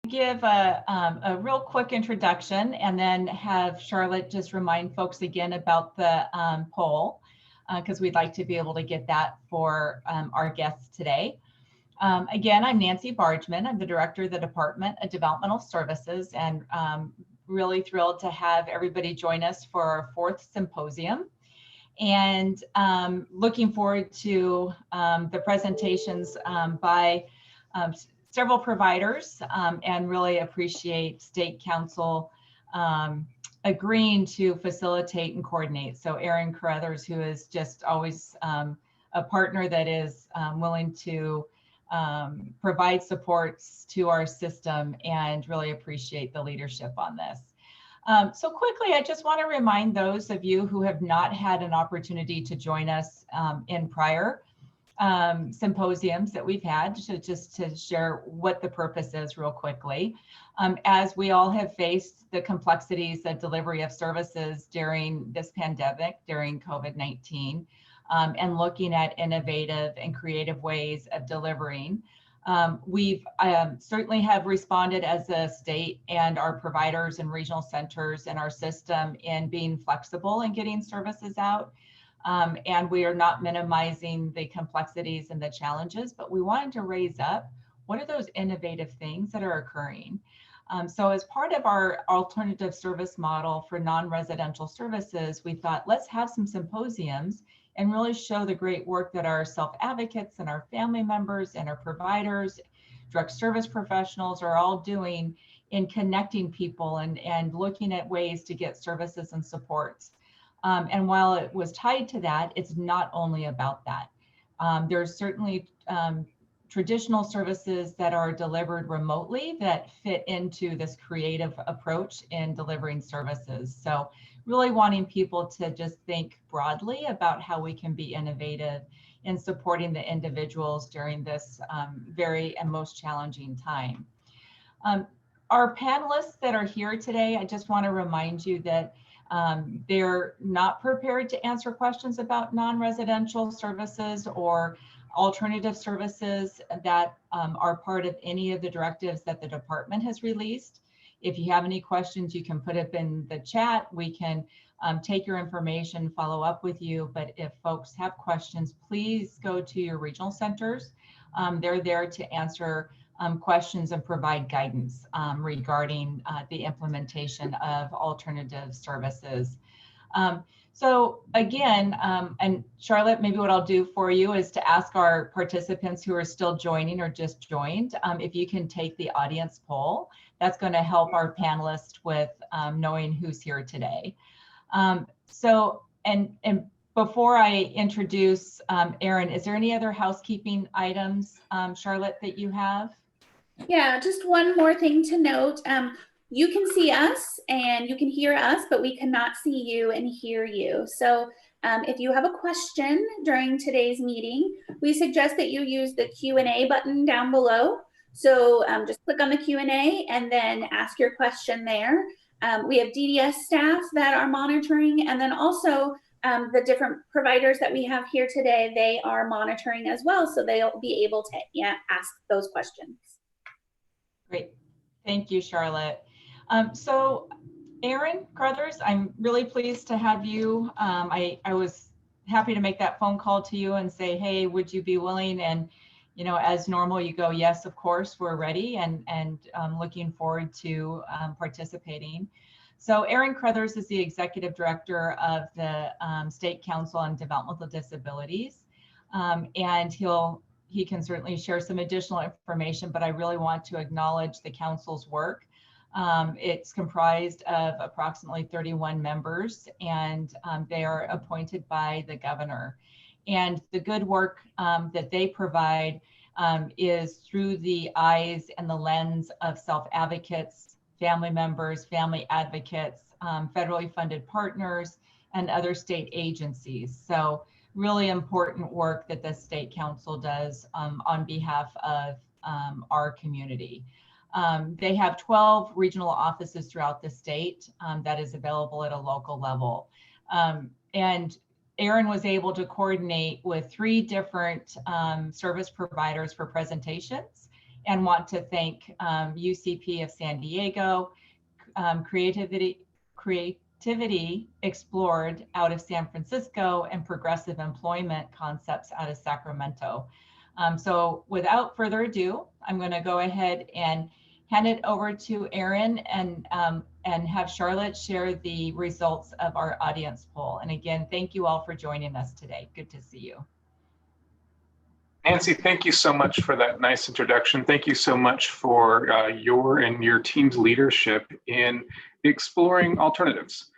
Give a real quick introduction and then have Charlotte just remind folks again about the poll, because we'd like to be able to get that for our guests today. Again, I'm Nancy Bargeman. I'm the Director of the Department of Developmental Services, and really thrilled to have everybody join us for our 4th symposium. And looking forward to the presentations by several providers, and really appreciate State Council agreeing to facilitate and coordinate. So Erin Carruthers, who is just always a partner that is willing to provide supports to our system, and really appreciate the leadership on this. So quickly, I just want to remind those of you who have not had an opportunity to join us in prior symposiums that we've had, just to share what the purpose is real quickly. As we all have faced the complexities of delivery of services during this pandemic, during COVID-19, and looking at innovative and creative ways of delivering. We've certainly have responded as a state and our providers and regional centers in our system in being flexible and getting services out. And we are not minimizing the complexities and the challenges, but we wanted to raise up what are those innovative things that are occurring. So as part of our alternative service model for non-residential services, we thought, let's have some symposiums and really show the great work that our self-advocates and our family members and our providers, direct service professionals are all doing in connecting people and looking at ways to get services and supports. And while it was tied to that, it's not only about that. There's certainly traditional services that are delivered remotely that fit into this creative approach in delivering services. So really wanting people to just think broadly about how we can be innovative in supporting the individuals during this very and most challenging time. Our panelists that are here today, I just want to remind you that they're not prepared to answer questions about non-residential services or alternative services that are part of any of the directives that the department has released. If you have any questions, you can put it in the chat. We can take your information, follow up with you. But if folks have questions, please go to your regional centers. They're there to answer questions and provide guidance regarding the implementation of alternative services. So again, and Charlotte, maybe what I'll do for you is to ask our participants who are still joining or just joined, if you can take the audience poll. That's going to help our panelists with knowing who's here today. So, and before I introduce Erin, is there any other housekeeping items, Charlotte, that you have? Yeah, just one more thing to note. You can see us and you can hear us, but we cannot see you and hear you. So if you have a question during today's meeting, we suggest that you use the Q&A button down below. So just click on the Q&A and then ask your question there. We have DDS staff that are monitoring, and then also the different providers that we have here today, they are monitoring as well. So they'll be able to ask those questions. Great. Thank you, Charlotte. So Erin Carruthers, I'm really pleased to have you. I was happy to make that phone call to you and say, hey, would you be willing? And, you know, as normal, you go, yes, of course, we're ready, and looking forward to participating. So Erin Carruthers is the Executive Director of the State Council on Developmental Disabilities. And he can certainly share some additional information, but I really want to acknowledge the council's work. It's comprised of approximately 31 members, and they are appointed by the governor. And the good work that they provide is through the eyes and the lens of self-advocates, family members, family advocates, federally funded partners, and other state agencies. So really important work that the State Council does on behalf of our community. They have 12 regional offices throughout the state that is available at a local level. And Erin was able to coordinate with 3 different service providers for presentations and want to thank UCP of San Diego, Creativity Explored out of San Francisco, and Progressive Employment Concepts out of Sacramento. So without further ado, I'm going to go ahead and hand it over to Erin and have Charlotte share the results of our audience poll. And again, thank you all for joining us today. Good to see you. Nancy, thank you so much for that nice introduction. Thank you so much for your and your team's leadership in exploring alternatives.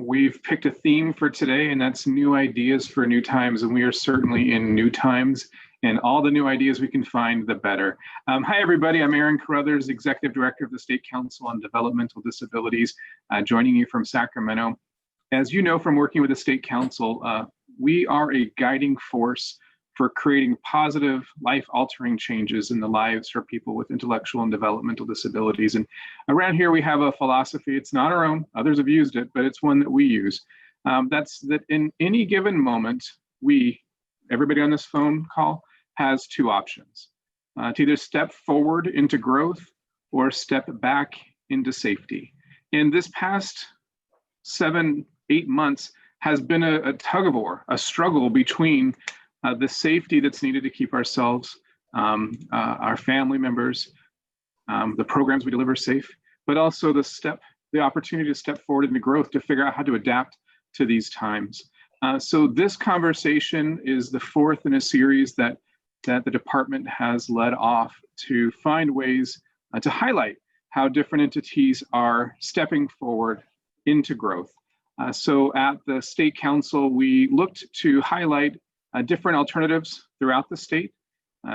We've picked a theme for today, and that's new ideas for new times, and we are certainly in new times, and all the new ideas we can find, the better. Hi, everybody. I'm Aaron Carruthers, Executive Director of the State Council on Developmental Disabilities, joining you from Sacramento. As you know from working with the State Council, we are a guiding force for creating positive, life-altering changes in the lives for people with intellectual and developmental disabilities. And around here, we have a philosophy. It's not our own. Others have used it, but it's one that we use. That's that in any given moment, everybody on this phone call, has two options. To either step forward into growth or step back into safety. And this past 7-8 months has been a tug of war, a struggle between the safety that's needed to keep ourselves, our family members, the programs we deliver safe, but also the opportunity to step forward into growth to figure out how to adapt to these times. So this conversation is the fourth in a series that the department has led off to find ways to highlight how different entities are stepping forward into growth. So at the State Council, we looked to highlight different alternatives throughout the state,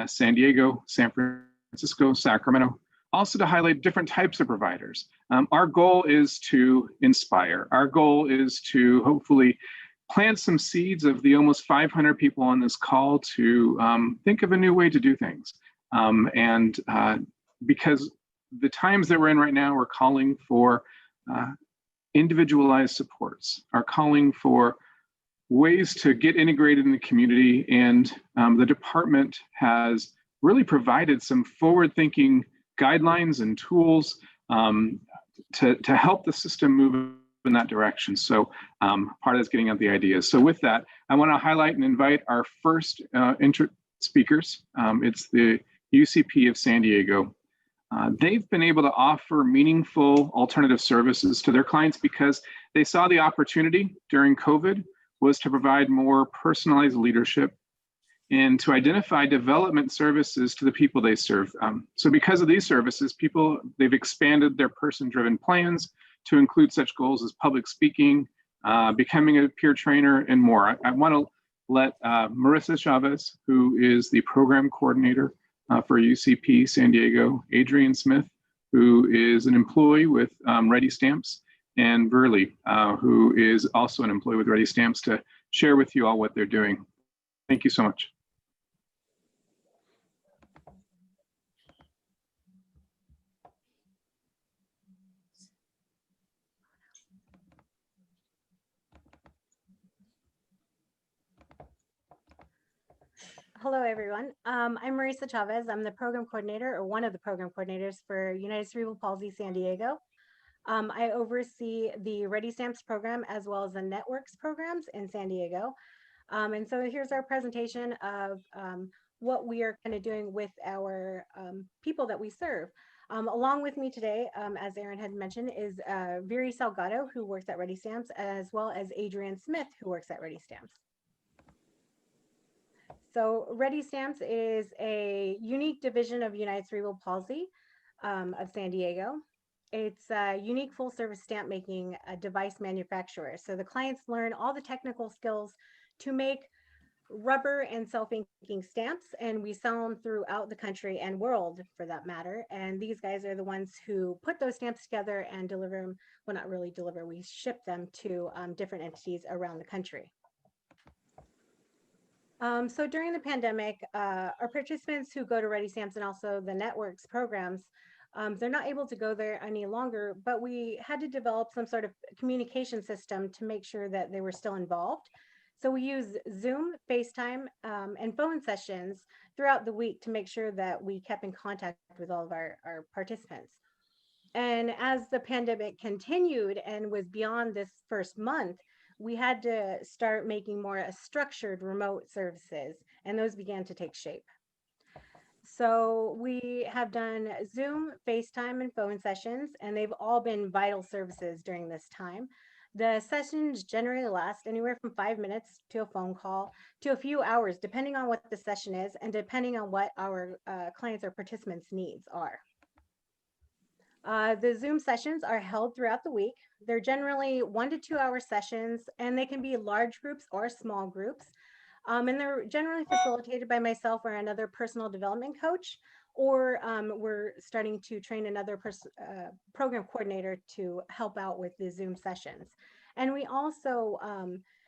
San Diego, San Francisco, Sacramento, also to highlight different types of providers. Our goal is to inspire. Our goal is to hopefully plant some seeds of the almost 500 people on this call to think of a new way to do things. Because the times that we're in right now, we're calling for individualized supports, are calling for ways to get integrated in the community, and the department has really provided some forward-thinking guidelines and tools to help the system move in that direction. So part of that's getting out the ideas. So with that, I want to highlight and invite our first speakers. It's the UCP of San Diego. They've been able to offer meaningful alternative services to their clients because they saw the opportunity during COVID was to provide more personalized leadership and to identify development services to the people they serve. So because of these services, they've expanded their person-driven plans to include such goals as public speaking, becoming a peer trainer, and more. I want to let Marissa Chavez, who is the program coordinator for UCP San Diego, Adrian Smith, who is an employee with Ready Stamps, and Burley, who is also an employee with Ready Stamps, to share with you all what they're doing. Thank you so much. Hello, everyone. I'm Marissa Chavez. I'm the program coordinator, or one of the program coordinators for United Cerebral Palsy San Diego. I oversee the Ready Stamps program as well as the networks programs in San Diego. And so here's our presentation of what we are kind of doing with our people that we serve. Along with me today, as Aaron had mentioned, is Viri Salgado, who works at Ready Stamps, as well as Adrian Smith, who works at Ready Stamps. So Ready Stamps is a unique division of United Cerebral Palsy of San Diego. It's a unique full service stamp making device manufacturer. So the clients learn all the technical skills to make rubber and self-inking stamps, and we sell them throughout the country and world for that matter. And these guys are the ones who put those stamps together and deliver them. Well, not really deliver, we ship them to different entities around the country. So during the pandemic, our participants who go to Ready Stamps and also the networks programs, they're not able to go there any longer, but we had to develop some sort of communication system to make sure that they were still involved. So we use Zoom, FaceTime, and phone sessions throughout the week to make sure that we kept in contact with all of our participants. And as the pandemic continued and was beyond this first month, we had to start making more structured remote services, and those began to take shape. So we have done Zoom, FaceTime, and phone sessions, and they've all been vital services during this time. The sessions generally last anywhere from 5 minutes to a phone call to a few hours, depending on what the session is and depending on what our clients or participants' needs are. The Zoom sessions are held throughout the week. They're generally 1 to 2 hour sessions, and they can be large groups or small groups. And they're generally facilitated by myself or another personal development coach, or we're starting to train another program coordinator to help out with the Zoom sessions. And we also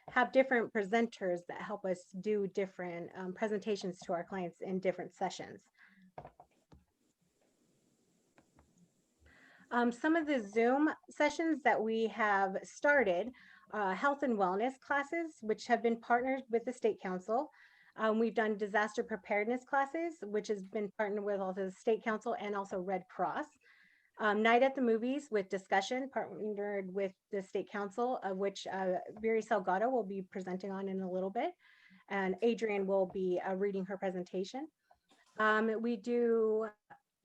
have different presenters that help us do different presentations to our clients in different sessions. Some of the Zoom sessions that we have started, health and wellness classes, which have been partnered with the State Council. We've done disaster preparedness classes, which has been partnered with also the State Council and also Red Cross. Night at the Movies with discussion, partnered with the State Council, of which Viri Salgado will be presenting on in a little bit. And Adrian will be reading her presentation. We do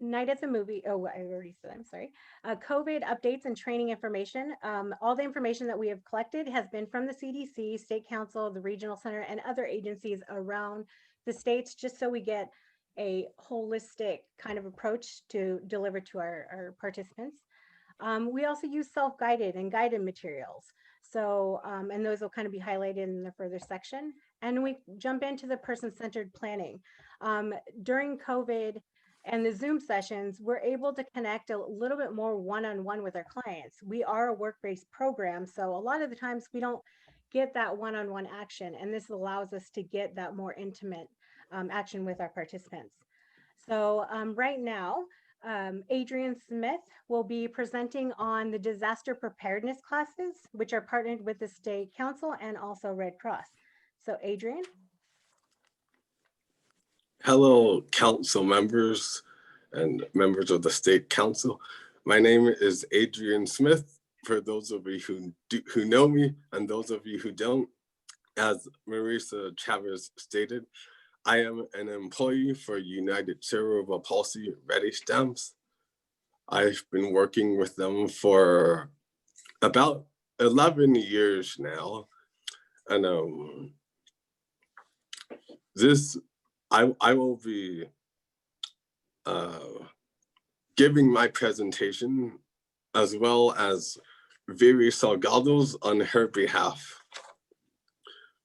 Night at the Movie. Oh, I already said, I'm sorry. COVID updates and training information. All the information that we have collected has been from the CDC, State Council, the Regional Center, and other agencies around the states, just so we get a holistic kind of approach to deliver to our participants. We also use self-guided and guided materials. So, and those will kind of be highlighted in the further section. And we jump into the person-centered planning. During COVID, and the Zoom sessions, we're able to connect a little bit more one-on-one with our clients. We are a work-based program, so a lot of the times we don't get that one-on-one action, and this allows us to get that more intimate action with our participants. So right now, Adrian Smith will be presenting on the disaster preparedness classes, which are partnered with the State Council and also Red Cross. So Adrian. Hello, council members and members of the State Council. My name is Adrian Smith. For those of you who know me and those of you who don't, as Marisa Chavez stated, I am an employee for United Cerebral Palsy Ready Stamps. I've been working with them for about 11 years now. And I will be giving my presentation as well as Viri Salgado's on her behalf.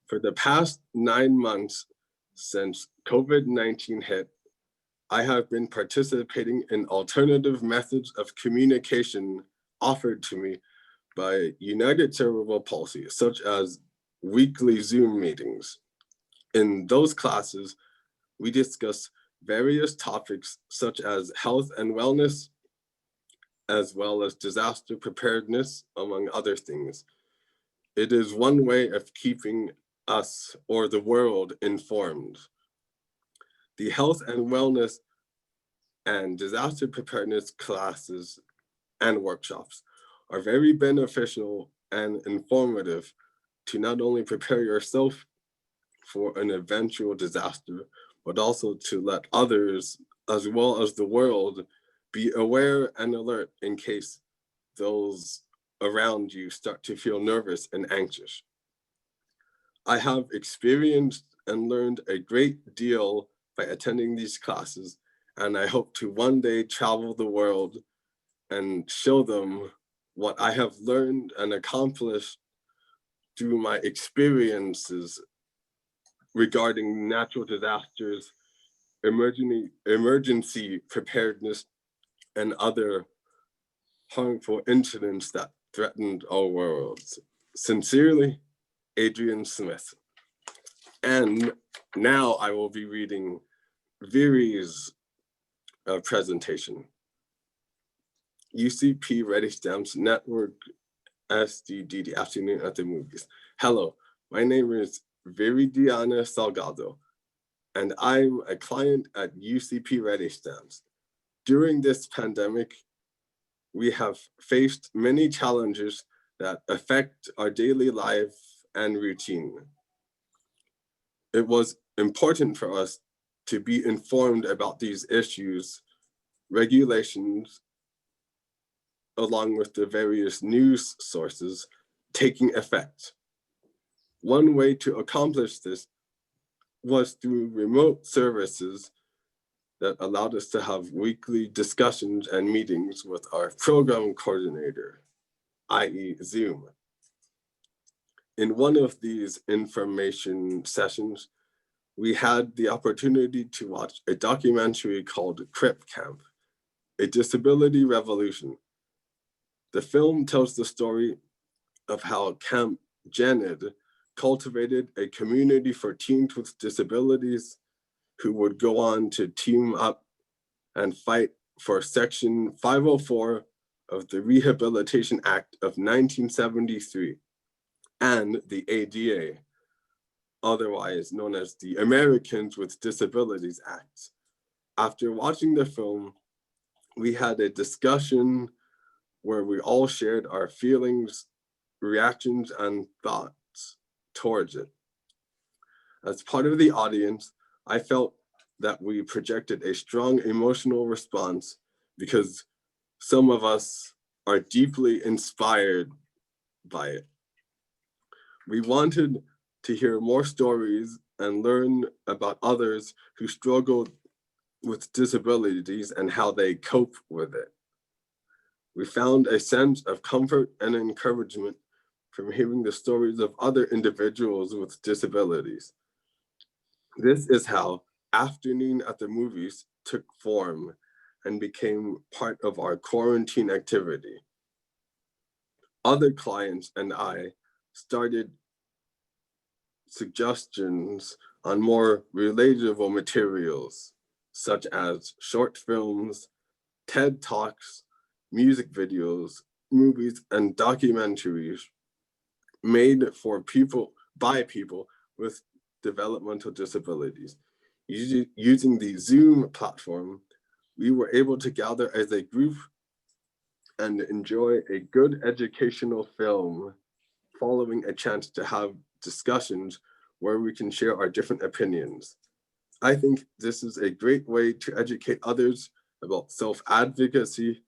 For the past 9 months since COVID-19 hit, I have been participating in alternative methods of communication offered to me by United Cerebral Palsy, such as weekly Zoom meetings. In those classes, we discuss various topics such as health and wellness, as well as disaster preparedness, among other things. It is one way of keeping us or the world informed. The health and wellness and disaster preparedness classes and workshops are very beneficial and informative to not only prepare yourself for an eventual disaster, but also to let others, as well as the world, be aware and alert in case those around you start to feel nervous and anxious. I have experienced and learned a great deal by attending these classes, and I hope to one day travel the world and show them what I have learned and accomplished through my experiences regarding natural disasters, emergency preparedness, and other harmful incidents that threatened our world. Sincerely, Adrian Smith. And now I will be reading Viri's presentation. UCP Ready Stamps Network SDD, the Afternoon at the Movies. Hello, my name is Viridiana Salgado, and I'm a client at UCP Ready Stamps. During this pandemic, we have faced many challenges that affect our daily life and routine. It was important for us to be informed about these issues, regulations, along with the various news sources taking effect. One way to accomplish this was through remote services that allowed us to have weekly discussions and meetings with our program coordinator, i.e. Zoom. In one of these information sessions, we had the opportunity to watch a documentary called Crip Camp, A Disability Revolution. The film tells the story of how Camp Janid cultivated a community for teens with disabilities who would go on to team up and fight for Section 504 of the Rehabilitation Act of 1973 and the ADA, otherwise known as the Americans with Disabilities Act. After watching the film, we had a discussion where we all shared our feelings, reactions, and thoughts towards it. As part of the audience, I felt that we projected a strong emotional response because some of us are deeply inspired by it. We wanted to hear more stories and learn about others who struggled with disabilities and how they cope with it. We found a sense of comfort and encouragement from hearing the stories of other individuals with disabilities. This is how Afternoon at the Movies took form and became part of our quarantine activity. Other clients and I started suggestions on more relatable materials, such as short films, TED Talks, music videos, movies, and documentaries made for people, by people with developmental disabilities. Using the Zoom platform, we were able to gather as a group and enjoy a good educational film, following a chance to have discussions where we can share our different opinions. I think this is a great way to educate others about self-advocacy,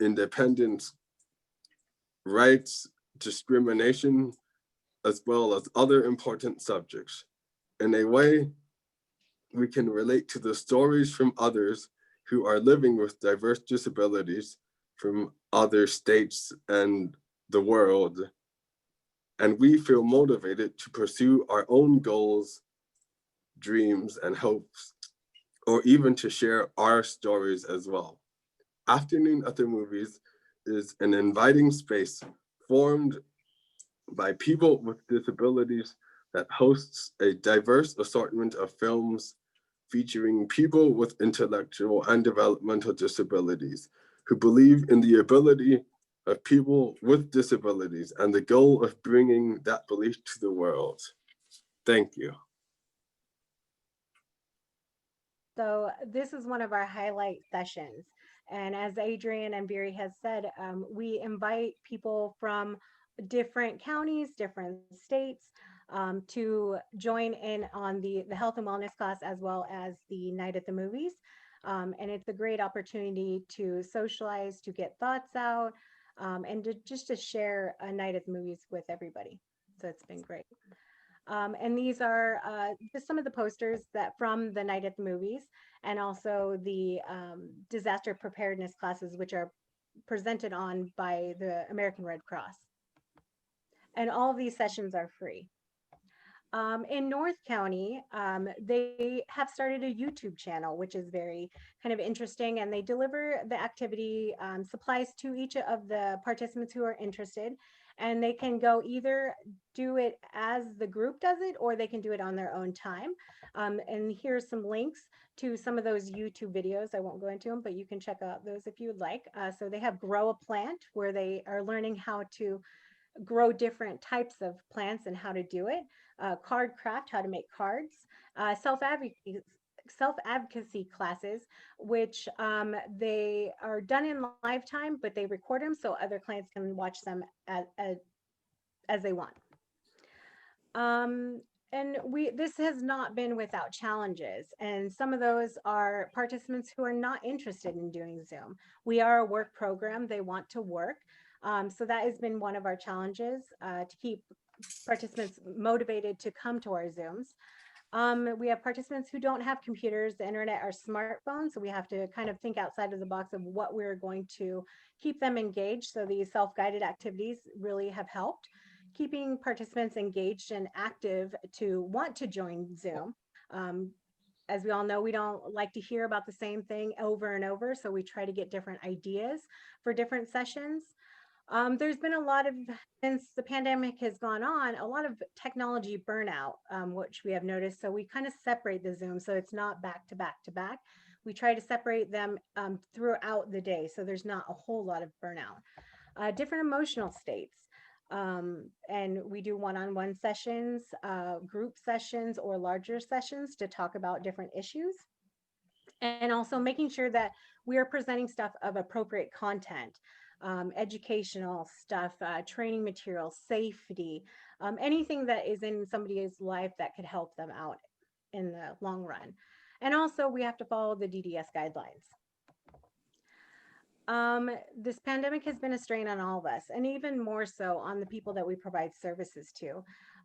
independence, rights, discrimination, as well as other important subjects. In a way, we can relate to the stories from others who are living with diverse disabilities from other states and the world. And we feel motivated to pursue our own goals, dreams, and hopes, or even to share our stories as well. Afternoon at the Movies is an inviting space formed by people with disabilities that hosts a diverse assortment of films featuring people with intellectual and developmental disabilities who believe in the ability of people with disabilities and the goal of bringing that belief to the world. Thank you. So this is one of our highlight sessions. And as Adrian and Biri has said, we invite people from different counties, different states, to join in on the health and wellness class, as well as the night at the movies. And it's a great opportunity to socialize, to get thoughts out, and just to share a night at the movies with everybody. So it's been great. And these are just some of the posters that from the night at the movies, and also the disaster preparedness classes, which are presented on by the American Red Cross. And all of these sessions are free. In North County, they have started a YouTube channel, which is very kind of interesting, and they deliver the activity supplies to each of the participants who are interested, and they can go either do it as the group does it, or they can do it on their own time. And here's some links to some of those YouTube videos. I won't go into them, but you can check out those if you would like. So they have Grow a Plant, where they are learning how to grow different types of plants and how to do it, card craft, how to make cards, self-advocacy classes, which they are done in lifetime, but they record them so other clients can watch them as they want. And this has not been without challenges, and some of those are participants who are not interested in doing Zoom. We are a work program, they want to work. So that has been one of our challenges, to keep participants motivated to come to our Zooms. We have participants who don't have computers, the internet, or smartphones, so we have to kind of think outside of the box of what we're going to keep them engaged. So these self-guided activities really have helped keeping participants engaged and active to want to join Zoom. As we all know, we don't like to hear about the same thing over and over, so we try to get different ideas for different sessions. There's been a lot of, since the pandemic has gone on, a lot of technology burnout, which we have noticed. So we kind of separate the Zoom so it's not back to back to back. We try to separate them throughout the day so there's not a whole lot of burnout. Different emotional states. And we do one-on-one sessions, group sessions, or larger sessions to talk about different issues. And also making sure that we are presenting stuff of appropriate content, educational stuff, training materials, safety, anything that is in somebody's life that could help them out in the long run. And also we have to follow the DDS guidelines. This pandemic has been a strain on all of us, and even more so on the people that we provide services to.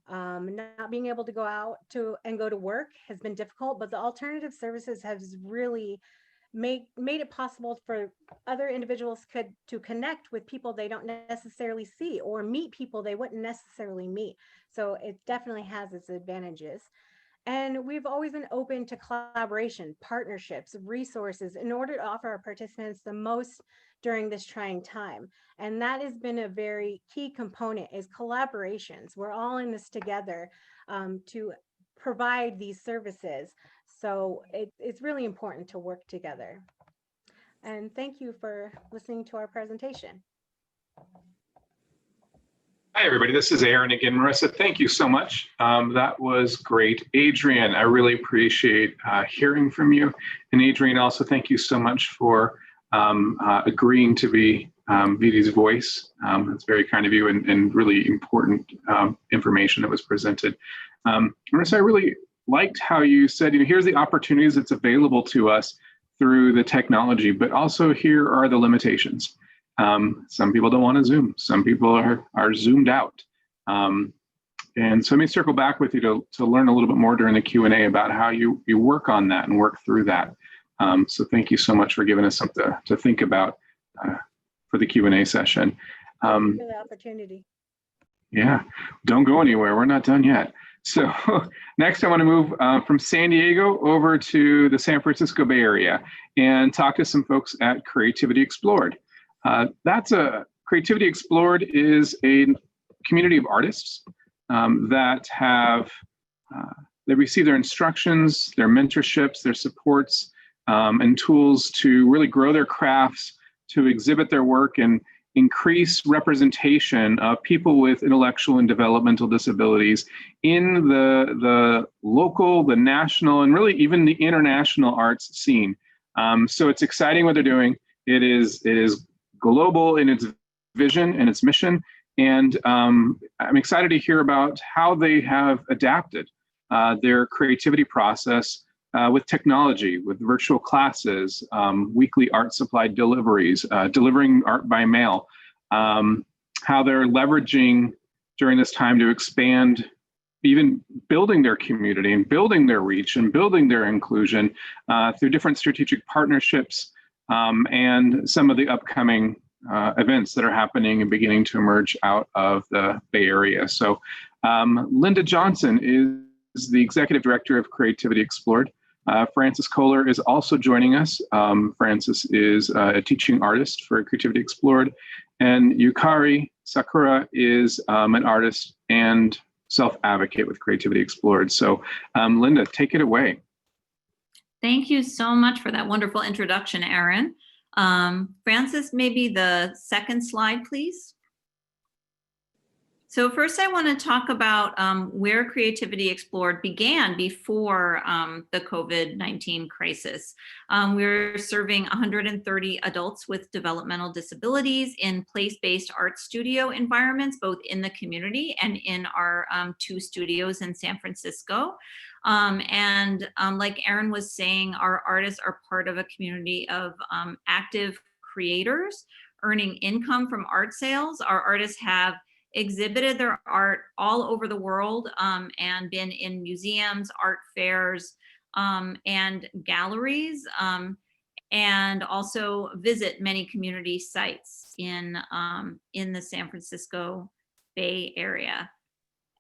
Not being able to go out and go to work has been difficult, but the alternative services has really made it possible for other individuals to connect with people they don't necessarily see, or meet people they wouldn't necessarily meet. So it definitely has its advantages. And we've always been open to collaboration, partnerships, resources in order to offer our participants the most during this trying time. And that has been a very key component, is collaborations. We're all in this together to provide these services. So it's really important to work together. And thank you for listening to our presentation. Hi, everybody. This is Aaron again. Marissa, thank you so much. That was great. Adrian, I really appreciate hearing from you. And Adrian, also thank you so much for agreeing to be Vidi's voice. That's very kind of you, and really important information that was presented. Marissa, I really liked how you said, here's the opportunities that's available to us through the technology, but also here are the limitations. Some people don't want to Zoom. Some people are zoomed out. And so let me circle back with you to learn a little bit more during the Q&A about how you work on that and work through that. So thank you so much for giving us something to think about for the Q&A session. Thank you for the opportunity. Yeah, don't go anywhere. We're not done yet. So next I want to move from San Diego over to the San Francisco Bay Area and talk to some folks at Creativity Explored. Creativity Explored is a community of artists that have, they receive their instructions, their mentorships, their supports, and tools to really grow their crafts, to exhibit their work and increase representation of people with intellectual and developmental disabilities in the local, the national, and really even the international arts scene. So it's exciting what they're doing. It is global in its vision and its mission. And I'm excited to hear about how they have adapted their creativity process with technology, with virtual classes, weekly art supply deliveries, delivering art by mail, how they're leveraging during this time to expand, even building their community and building their reach and building their inclusion through different strategic partnerships and some of the upcoming events that are happening and beginning to emerge out of the Bay Area. So Linda Johnson is the Executive Director of Creativity Explored. Francis Kohler is also joining us. Francis is a teaching artist for Creativity Explored. And Yukari Sakura is an artist and self-advocate with Creativity Explored. So Linda, take it away. Thank you so much for that wonderful introduction, Aaron. Francis, maybe the second slide, please. So first I want to talk about where Creativity Explored began before the COVID-19 crisis. We're serving 130 adults with developmental disabilities in place-based art studio environments, both in the community and in our 2 studios in San Francisco. Like Erin was saying, our artists are part of a community of active creators earning income from art sales. Our artists have exhibited their art all over the world and been in museums, art fairs, and galleries, and also visit many community sites in the San Francisco Bay Area.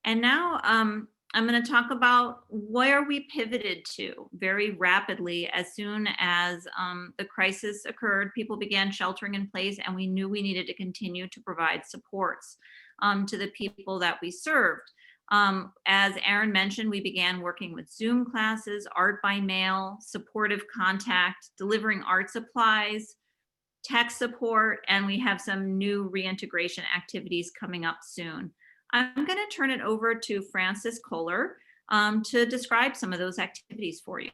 And now I'm going to talk about where we pivoted to very rapidly as soon as the crisis occurred. People began sheltering in place, and we knew we needed to continue to provide supports to the people that we served. As Erin mentioned, we began working with Zoom classes, art by mail, supportive contact, delivering art supplies, tech support, and we have some new reintegration activities coming up soon. I'm going to turn it over to Frances Kohler to describe some of those activities for you.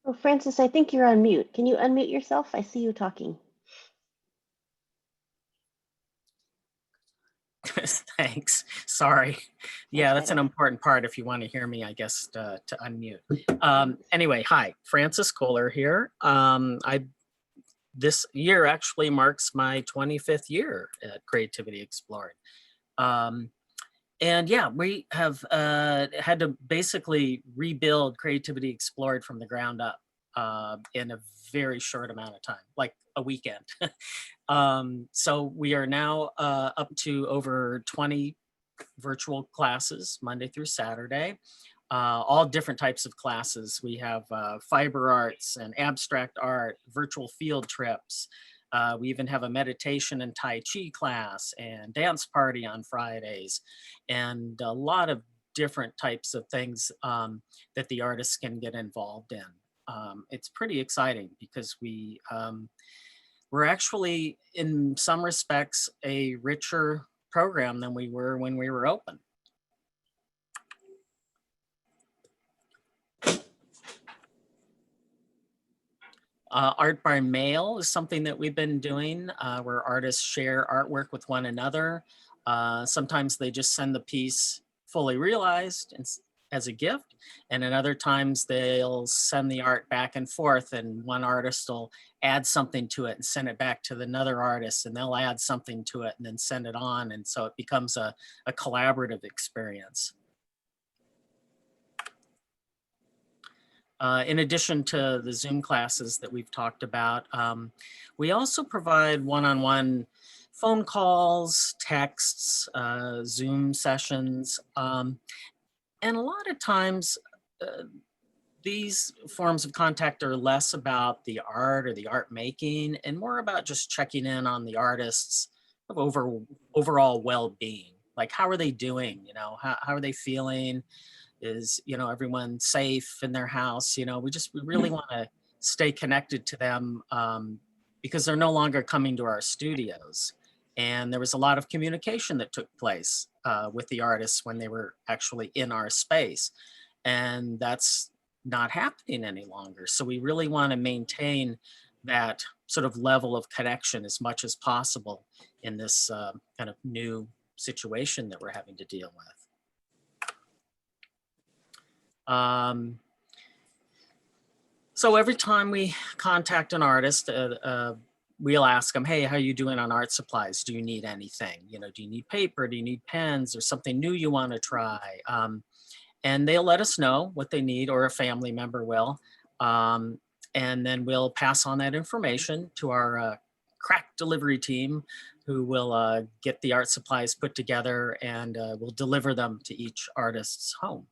Oh, Frances, I think you're on mute. Can you unmute yourself? I see you talking. Thanks. Sorry. Yeah, that's an important part if you want to hear me, I guess, to unmute. Anyway, hi, Frances Kohler here. This year actually marks my 25th year at Creativity Explored. And yeah, we have had to basically rebuild Creativity Explored from the ground up in a very short amount of time, like a weekend. So we are now up to over 20 virtual classes, Monday through Saturday, all different types of classes. We have fiber arts and abstract art, virtual field trips. We even have a meditation and Tai Chi class and dance party on Fridays, and a lot of different types of things that the artists can get involved in. It's pretty exciting because we're actually, in some respects, a richer program than we were when we were open. Art by mail is something that we've been doing where artists share artwork with one another. Sometimes they just send the piece fully realized as a gift, and at other times they'll send the art back and forth, and one artist will add something to it and send it back to another artist, and they'll add something to it and then send it on, and so it becomes a collaborative experience. In addition to the Zoom classes that we've talked about, we also provide one-on-one phone calls, texts, Zoom sessions, and a lot of times these forms of contact are less about the art or the art making and more about just checking in on the artist's overall well-being. Like, how are they doing? You know, how are they feeling? Is, you know, everyone safe in their house? You know, we really want to stay connected to them because they're no longer coming to our studios. And there was a lot of communication that took place with the artists when they were actually in our space. And that's not happening any longer. So we really want to maintain that sort of level of connection as much as possible in this kind of new situation that we're having to deal with. So every time we contact an artist, we'll ask them, hey, how are you doing on art supplies? Do you need anything? You know, do you need paper? Do you need pens or something new you want to try? And they'll let us know what they need, or a family member will. And then we'll pass on that information to our crack delivery team, who will get the art supplies put together and will deliver them to each artist's home.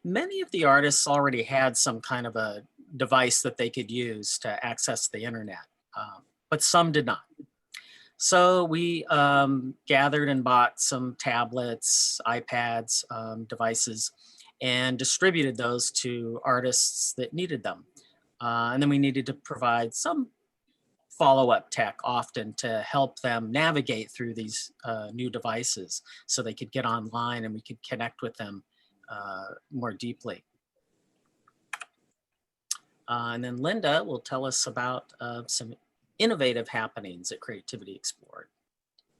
Many of the artists already had some kind of a device that they could use to access the internet, but some did not. So we gathered and bought some tablets, iPads, devices, and distributed those to artists that needed them. And then we needed to provide some follow-up tech often to help them navigate through these new devices so they could get online and we could connect with them more deeply. And then Linda will tell us about some innovative happenings at Creativity Explored.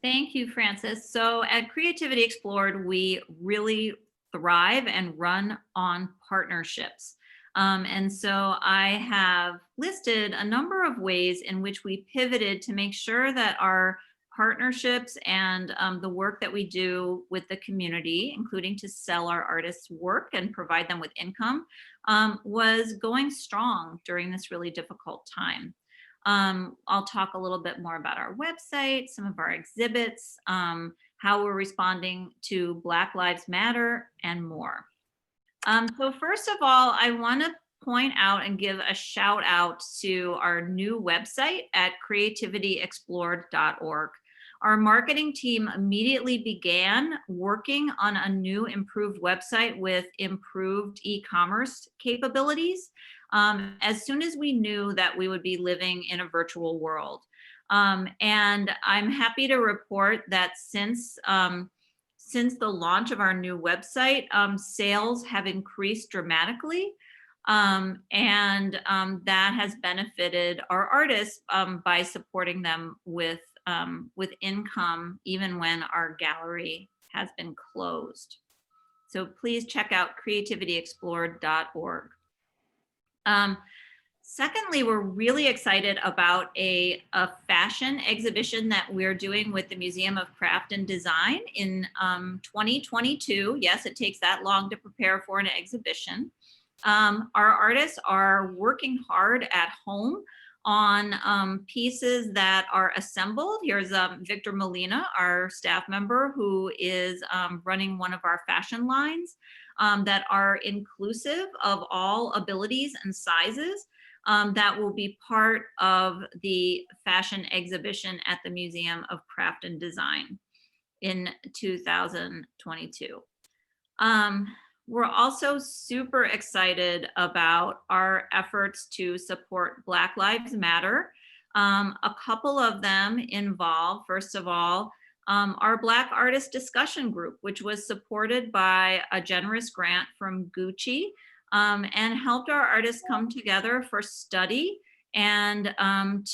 Thank you, Francis. So at Creativity Explored, we really thrive and run on partnerships. And so I have listed a number of ways in which we pivoted to make sure that our partnerships and the work that we do with the community, including to sell our artists' work and provide them with income, was going strong during this really difficult time. I'll talk a little bit more about our website, some of our exhibits, how we're responding to Black Lives Matter, and more. So first of all, I want to point out and give a shout out to our new website at creativityexplored.org. Our marketing team immediately began working on a new improved website with improved e-commerce capabilities as soon as we knew that we would be living in a virtual world. And I'm happy to report that since the launch of our new website, sales have increased dramatically. And that has benefited our artists by supporting them with income, even when our gallery has been closed. So please check out creativityexplored.org. Secondly, we're really excited about a fashion exhibition that we're doing with the Museum of Craft and Design in 2022. Yes, it takes that long to prepare for an exhibition. Our artists are working hard at home on pieces that are assembled. Here's Victor Molina, our staff member, who is running one of our fashion lines that are inclusive of all abilities and sizes. That will be part of the fashion exhibition at the Museum of Craft and Design in 2022. We're also super excited about our efforts to support Black Lives Matter. A couple of them involve, first of all, our Black Artist Discussion Group, which was supported by a generous grant from Gucci and helped our artists come together for study and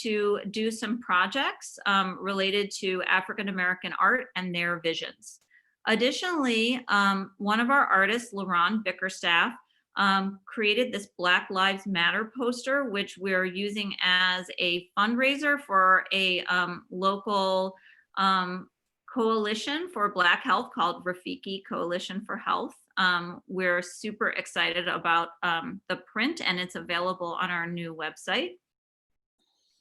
to do some projects related to African American art and their visions. Additionally, one of our artists, LaRon Bickerstaff, created this Black Lives Matter poster, which we're using as a fundraiser for a local coalition for Black health called Rafiki Coalition for Health. We're super excited about the print, and it's available on our new website.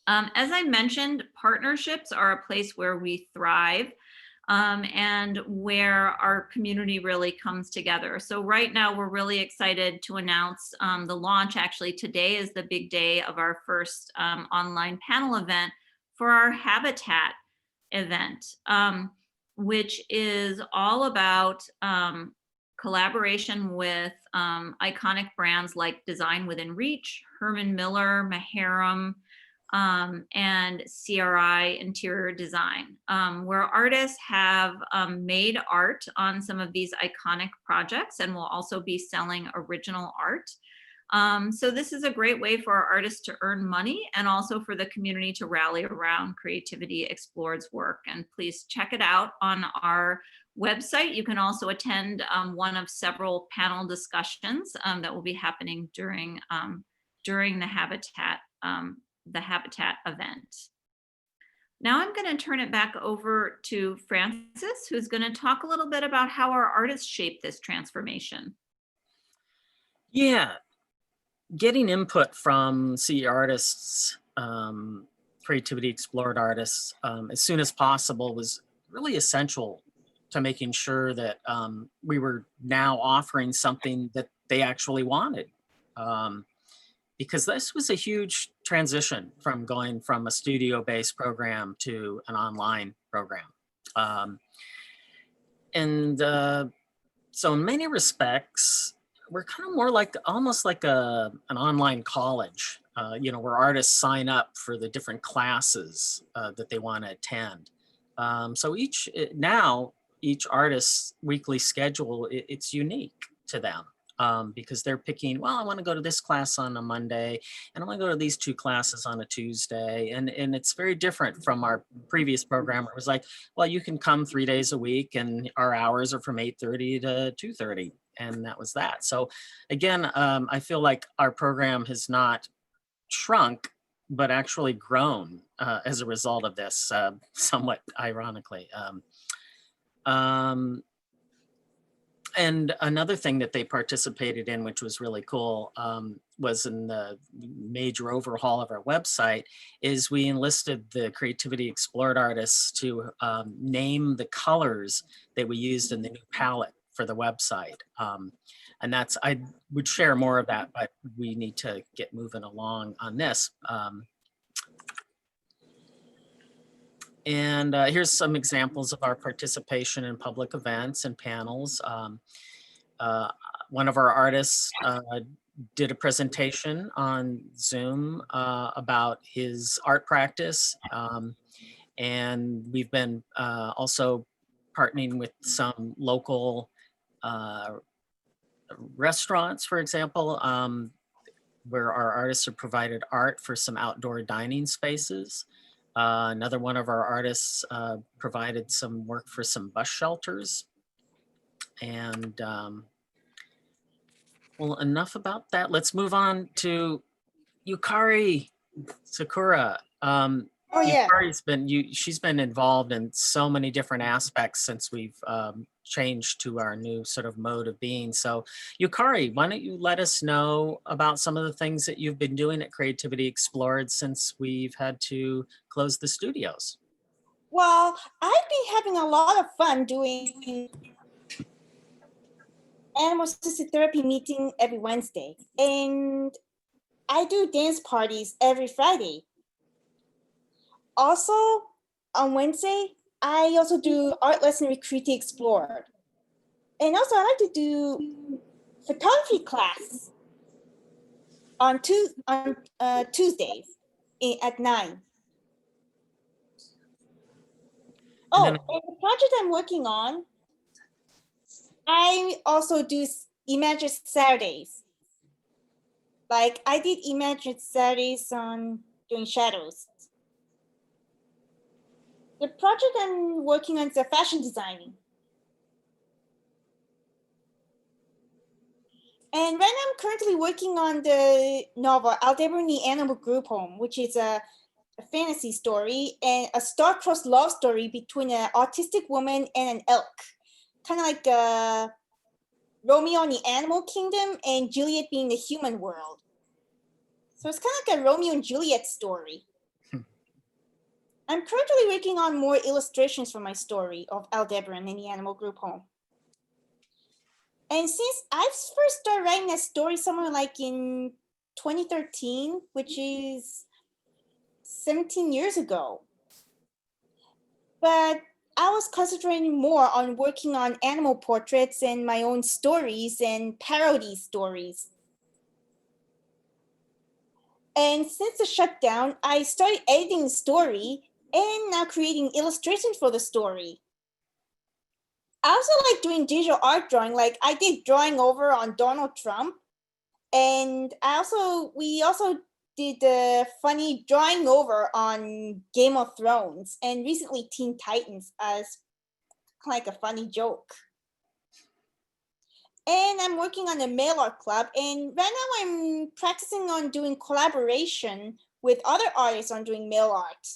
As I mentioned, partnerships are a place where we thrive. And where our community really comes together. So right now we're really excited to announce the launch. Actually, today is the big day of our first online panel event for our Habitat event, which is all about collaboration with iconic brands like Design Within Reach, Herman Miller, Maharam, and CRI Interior Design, where artists have made art on some of these iconic projects and will also be selling original art. So this is a great way for our artists to earn money and also for the community to rally around Creativity Explored's work. And please check it out on our website. You can also attend one of several panel discussions that will be happening during the Habitat event. Now I'm going to turn it back over to Francis, who's going to talk a little bit about how our artists shape this transformation. Yeah, getting input from CE artists, Creativity Explored artists, as soon as possible was really essential to making sure that we were now offering something that they actually wanted. because this was a huge transition from going from a studio-based program to an online program. So in many respects, we're kind of more like almost like an online college, where artists sign up for the different classes that they want to attend. So each artist's weekly schedule, it's unique to them. Because they're picking, well, I want to go to this class on a Monday, and I want to go to these 2 classes on a Tuesday. And it's very different from our previous program where it was like, well, you can come 3 days a week and our hours are from 8:30 to 2:30. And that was that. So again, I feel like our program has not shrunk, but actually grown as a result of this, somewhat ironically. And another thing that they participated in, which was really cool, was in the major overhaul of our website, is we enlisted the Creativity Explored artists to name the colors that we used in the new palette for the website. And I would share more of that, but we need to get moving along on this. And here's some examples of our participation in public events and panels. One of our artists did a presentation on Zoom about his art practice. And we've been also partnering with some local restaurants, for example, where our artists have provided art for some outdoor dining spaces. Another one of our artists provided some work for some bus shelters. And well, enough about that. Let's move on to Yukari Sakura. Oh yeah. She's been involved in so many different aspects since we've changed to our new sort of mode of being. So Yukari, why don't you let us know about some of the things that you've been doing at Creativity Explored since we've had to close the studios? Well, I've been having a lot of fun doing animal-assisted therapy meeting every Wednesday. And I do dance parties every Friday. Also, on Wednesday, I also do art lesson with Creativity Explored. And also, I like to do photography class on Tuesdays at 9. Oh, and the project I'm working on, I also do Imagine Saturdays. Like I did Imagine Saturdays on doing shadows. The project I'm working on is a fashion designing. And right now I'm currently working on the novel Aldebaran the Animal Group Home, which is a fantasy story and a star-crossed love story between an autistic woman and an elk. Kind of like Romeo in the Animal Kingdom and Juliet being the human world. So it's kind of like a Romeo and Juliet story. I'm currently working on more illustrations for my story of Aldebaran and the Animal Group Home. And since I first started writing that story somewhere like in 2013, which is 17 years ago, but I was concentrating more on working on animal portraits and my own stories and parody stories. And since the shutdown, I started editing the story and now creating illustrations for the story. I also like doing digital art drawing, like I did drawing over on Donald Trump. And we also did the funny drawing over on Game of Thrones and recently Teen Titans as like a funny joke. And I'm working on the mail art club, and right now I'm practicing on doing collaboration with other artists on doing mail art.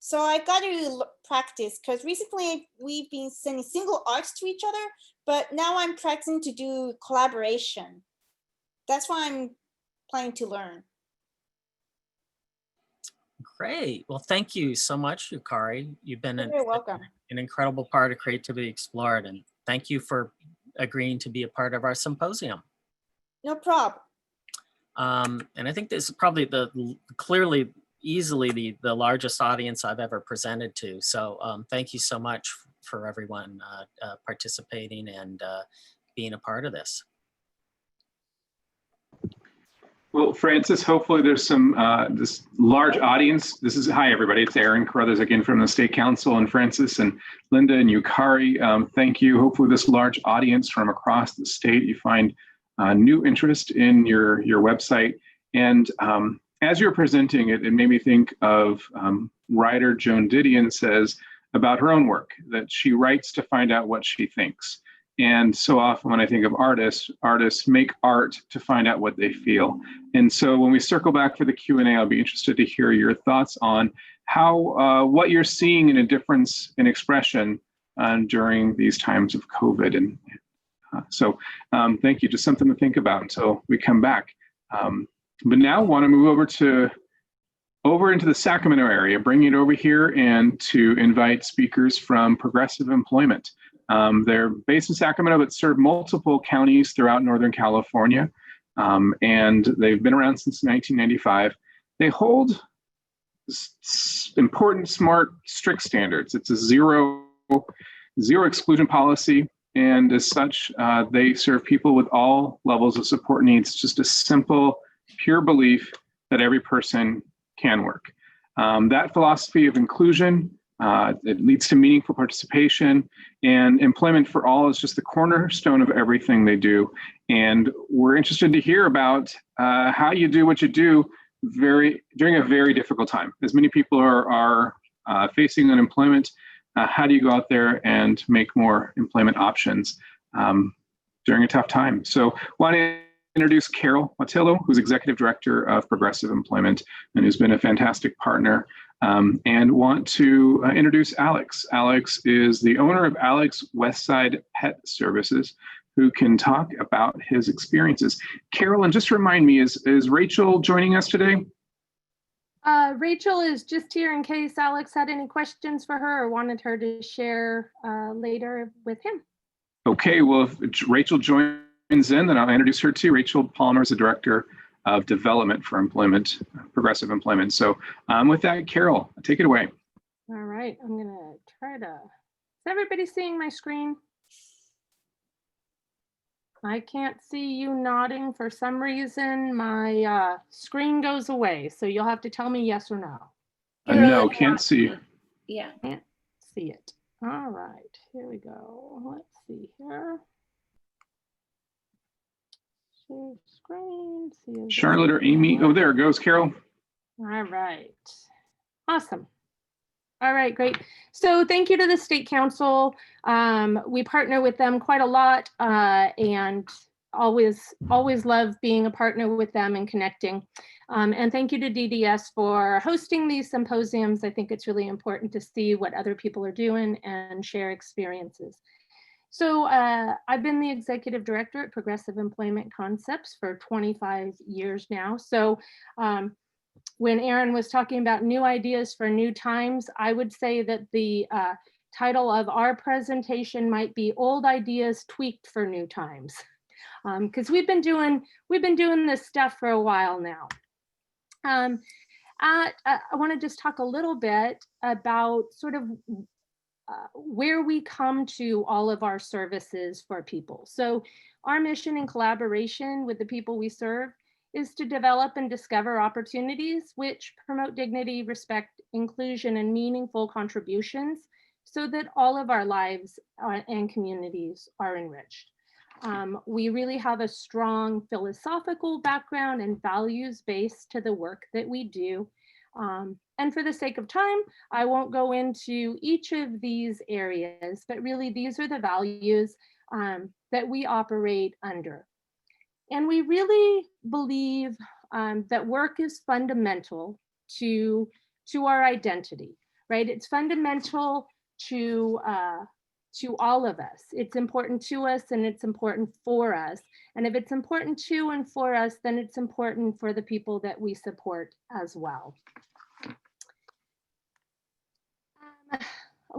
So I got to practice because recently we've been sending single arts to each other, but now I'm practicing to do collaboration. That's what I'm planning to learn. Great. Well, thank you so much, Yukari. You've been You're welcome. An incredible part of Creativity Explored, and thank you for agreeing to be a part of our symposium. No problem. And I think this is probably clearly, easily the largest audience I've ever presented to. So thank you so much for everyone participating and being a part of this. Well, Francis, hopefully there's some this large audience. Hi everybody, it's Aaron Carruthers again from the State Council, and Francis and Linda and Yukari, thank you. Hopefully this large audience from across the state, you find new interest in your website. And as you're presenting it, it made me think of writer Joan Didion says about her own work, that she writes to find out what she thinks. And so often when I think of artists make art to find out what they feel. And so when we circle back for the Q&A, I'll be interested to hear your thoughts on how what you're seeing in a difference in expression during these times of COVID. And so thank you, just something to think about until we come back. But now I want to move over into the Sacramento area, bring it over here and to invite speakers from Progressive Employment. They're based in Sacramento, but serve multiple counties throughout Northern California. And they've been around since 1995. They hold important, smart, strict standards. It's a zero exclusion policy. And as such, they serve people with all levels of support needs. Just a simple, pure belief that every person can work. That philosophy of inclusion, it leads to meaningful participation, and employment for all is just the cornerstone of everything they do. And we're interested to hear about how you do what you do during a very difficult time. As many people are facing unemployment, how do you go out there and make more employment options during a tough time? So want to introduce Carol Matillo, who's Executive Director of Progressive Employment and who's been a fantastic partner. And want to introduce Alex. Alex is the owner of Alex Westside Pet Services, who can talk about his experiences. Carol, and just remind me, is Rachel joining us today? Rachel is just here in case Alex had any questions for her or wanted her to share later with him. Okay, well, if Rachel joins in, then I'll introduce her too. Rachel Palmer is the Director of Development for Employment, Progressive Employment. So with that, Carol, take it away. All right, I'm gonna try to, is everybody seeing my screen? I can't see you nodding. For some reason, my screen goes away. So you'll have to tell me yes or no. No, can't see. Yeah. Can't see it. All right, here we go. Let's see here. Screen. Charlotte or Amy? Oh, there it goes, Carol. All right. Awesome. All right, great. So thank you to the State Council. We partner with them quite a lot and always love being a partner with them and connecting. And thank you to DDS for hosting these symposiums. I think it's really important to see what other people are doing and share experiences. So I've been the Executive Director at Progressive Employment Concepts for 25 years now. So when Aaron was talking about new ideas for new times, I would say that the title of our presentation might be Old Ideas Tweaked for New Times, because we've been doing this stuff for a while now. I want to just talk a little bit about sort of where we come to all of our services for people. So our mission in collaboration with the people we serve is to develop and discover opportunities which promote dignity, respect, inclusion, and meaningful contributions so that all of our lives and communities are enriched. We really have a strong philosophical background and values base to the work that we do. And for the sake of time, I won't go into each of these areas, but really these are the values that we operate under. And we really believe that work is fundamental to our identity, right? It's fundamental to all of us. It's important to us and it's important for us. And if it's important to and for us, then it's important for the people that we support as well.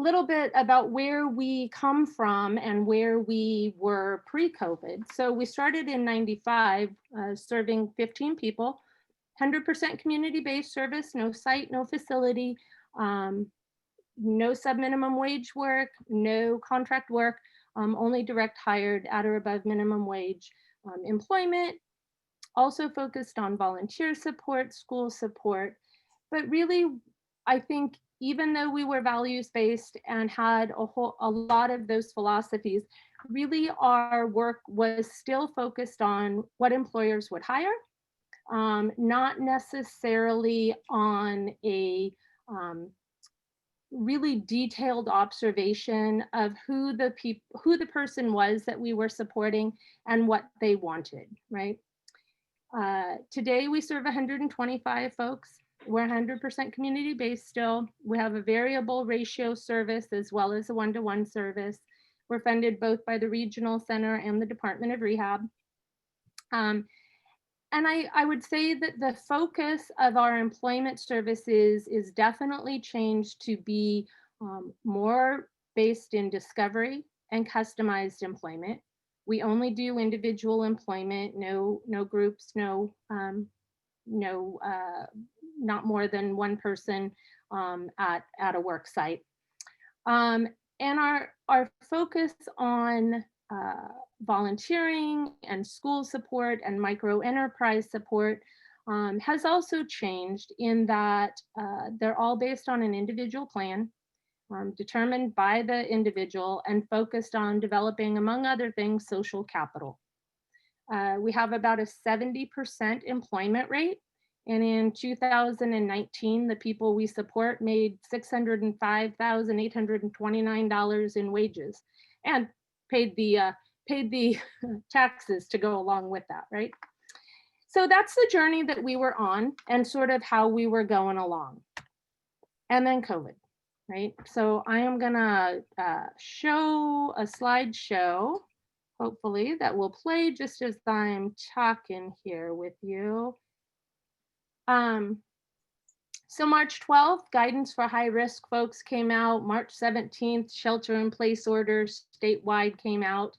little bit about where we come from and where we were pre-COVID. So we started in 95, serving 15 people, 100% community-based service, no site, no facility, no sub-minimum wage work, no contract work, only direct hired at or above minimum wage employment, also focused on volunteer support, school support. But really, I think even though we were values-based and had a lot of those philosophies, really our work was still focused on what employers would hire, not necessarily on a really detailed observation of who the person was that we were supporting and what they wanted, right? Today we serve 125 folks. We're 100% community-based still. We have a variable ratio service as well as a one-to-one service. We're funded both by the Regional Center and the Department of Rehab. And I would say that the focus of our employment services is definitely changed to be more based in discovery and customized employment. We only do individual employment, no groups, not more than one person at a work site. And our focus on volunteering and school support and micro enterprise support has also changed in that they're all based on an individual plan determined by the individual and focused on developing, among other things, social capital. We have about a 70% employment rate. And in 2019, the people we support made $605,829 in wages and paid the taxes to go along with that, right? So that's the journey that we were on and sort of how we were going along. And then COVID, right? So I am gonna show a slideshow, hopefully, that will play just as I'm talking here with you. So March 12th, guidance for high risk folks came out. March 17th, shelter in place orders statewide came out.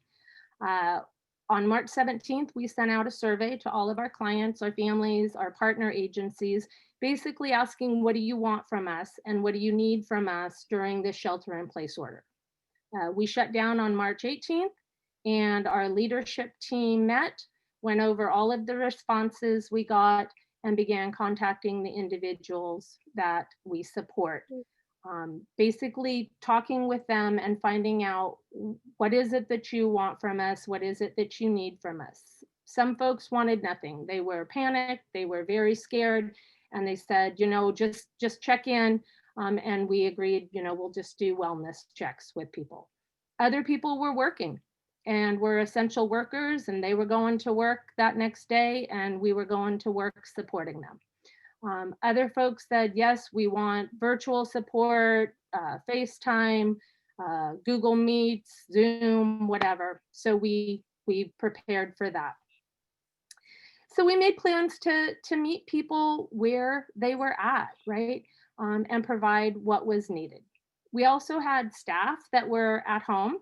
On March 17th, we sent out a survey to all of our clients, our families, our partner agencies, basically asking, what do you want from us and what do you need from us during this shelter in place order? We shut down on March 18th and our leadership team met, went over all of the responses we got, and began contacting the individuals that we support. Basically talking with them and finding out, what is it that you want from us? What is it that you need from us? Some folks wanted nothing. They were panicked, they were very scared, and they said, just check in. And we agreed, we'll just do wellness checks with people. Other people were working and were essential workers, and they were going to work that next day, and we were going to work supporting them. Other folks said, yes, we want virtual support, FaceTime, Google Meets, Zoom, whatever. So we prepared for that. So we made plans to meet people where they were at, right? And provide what was needed. We also had staff that were at home.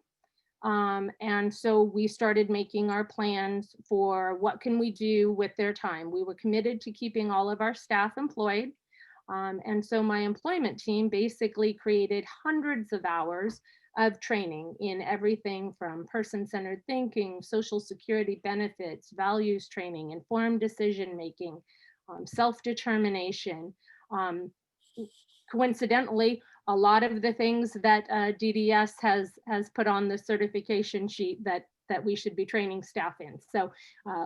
And so we started making our plans for what can we do with their time. We were committed to keeping all of our staff employed. And so my employment team basically created hundreds of hours of training in everything from person-centered thinking, social security benefits, values training, informed decision-making, self-determination. Coincidentally, a lot of the things that DDS has put on the certification sheet that we should be training staff in. So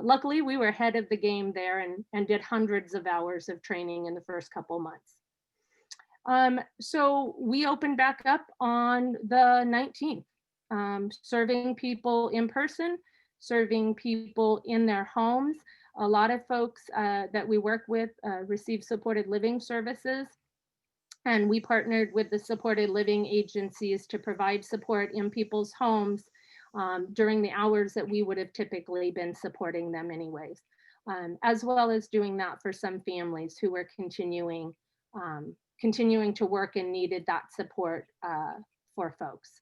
luckily we were ahead of the game there and did hundreds of hours of training in the first couple months. So we opened back up on the 19th, serving people in person, serving people in their homes. A lot of folks that we work with receive supported living services. And we partnered with the supported living agencies to provide support in people's homes during the hours that we would have typically been supporting them anyways, as well as doing that for some families who were continuing to work and needed that support for folks.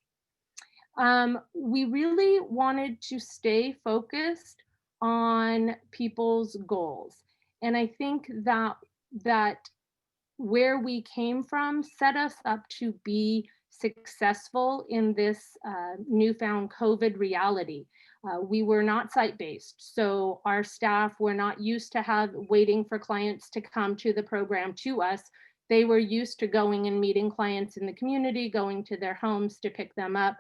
We really wanted to stay focused on people's goals. And I think that where we came from set us up to be successful in this newfound COVID reality. We were not site-based, so our staff were not used to waiting for clients to come to the program to us. They were used to going and meeting clients in the community, going to their homes to pick them up.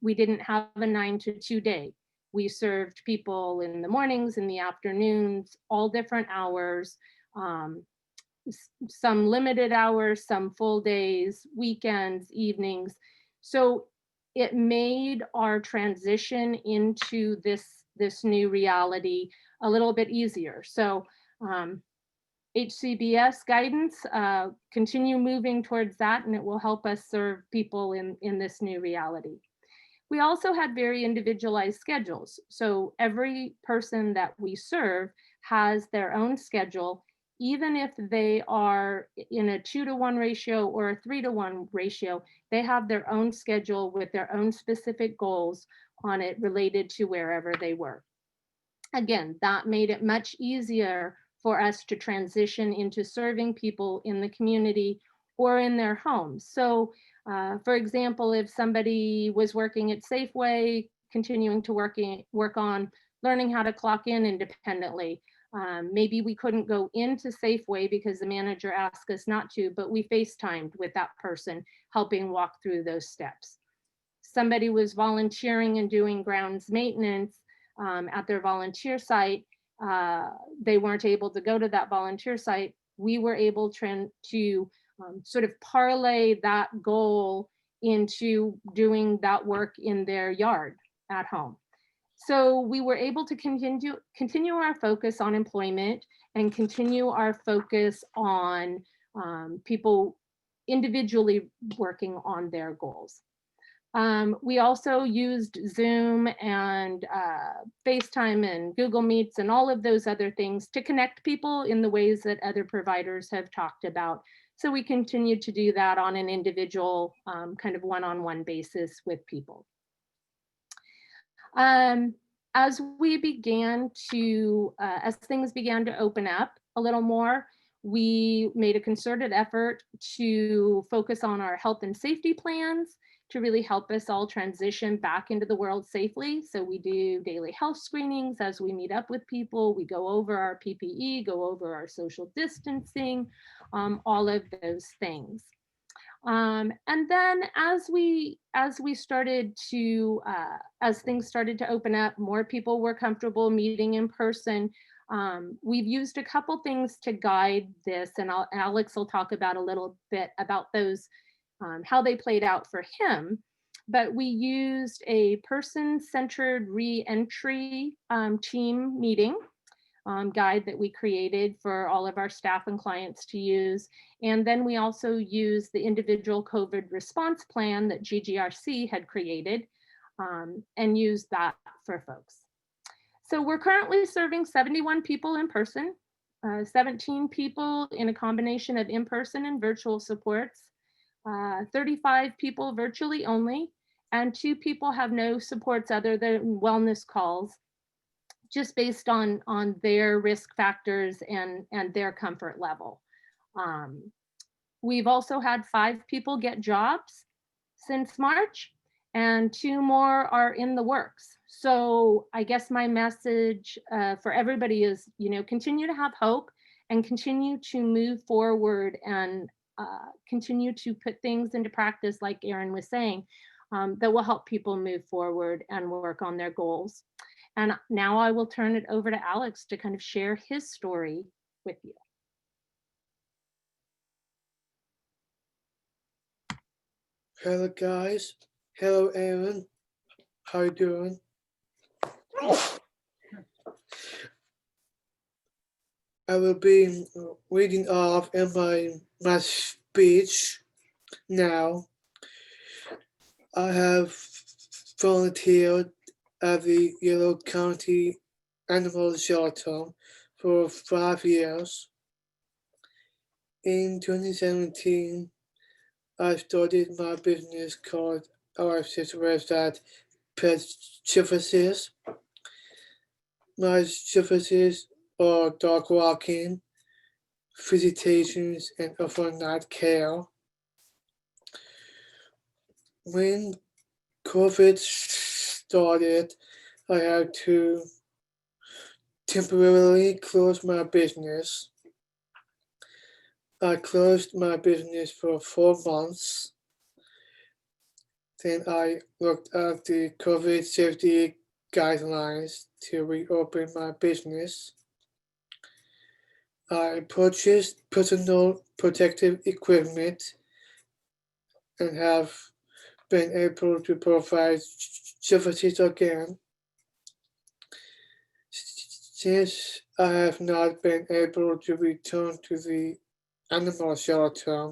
We didn't have a 9 to 2 day. We served people in the mornings, in the afternoons, all different hours, some limited hours, some full days, weekends, evenings. So it made our transition into this new reality a little bit easier. So HCBS guidance, continue moving towards that, and it will help us serve people in this new reality. We also had very individualized schedules. So every person that we serve has their own schedule, even if they are in a 2-to-1 ratio or a 3-to-1 ratio, they have their own schedule with their own specific goals on it related to wherever they work. Again, that made it much easier for us to transition into serving people in the community or in their homes. So for example, if somebody was working at Safeway, continuing to work on learning how to clock in independently, maybe we couldn't go into Safeway because the manager asked us not to, but we FaceTimed with that person, helping walk through those steps. Somebody was volunteering and doing grounds maintenance at their volunteer site. They weren't able to go to that volunteer site. We were able to sort of parlay that goal into doing that work in their yard at home. So we were able to continue our focus on employment and continue our focus on people individually working on their goals. We also used Zoom and FaceTime and Google Meets and all of those other things to connect people in the ways that other providers have talked about. So we continued to do that on an individual kind of one-on-one basis with people. As things began to open up a little more, we made a concerted effort to focus on our health and safety plans to really help us all transition back into the world safely. So we do daily health screenings as we meet up with people. We go over our PPE, go over our social distancing, all of those things. And then as things started to open up, more people were comfortable meeting in person. We've used a couple things to guide this, and Alex will talk about a little bit about those, how they played out for him. But we used a person-centered re-entry team meeting guide that we created for all of our staff and clients to use. And then we also used the individual COVID response plan that GGRC had created and used that for folks. So we're currently serving 71 people in person, 17 people in a combination of in-person and virtual supports, 35 people virtually only, and 2 people have no supports other than wellness calls, just based on their risk factors and their comfort level. We've also had 5 people get jobs since March, and 2 more are in the works. So I guess my message for everybody is, continue to have hope and continue to move forward and continue to put things into practice, like Erin was saying, that will help people move forward and work on their goals. And now I will turn it over to Alex to kind of share his story with you. Hello guys. Hello Erin. How you doing? I will be reading off in my speech now. I have volunteered at the Yellow County Animal Shelter for 5 years. In 2017, I started my business called RFC's website Pet Services. My services are dog walking, visitations, and overnight care. When COVID started, I had to temporarily close my business. I closed my business for 4 months. Then I looked at the COVID safety guidelines to reopen my business. I purchased personal protective equipment and have been able to provide services again. Since I have not been able to return to the animal shelter,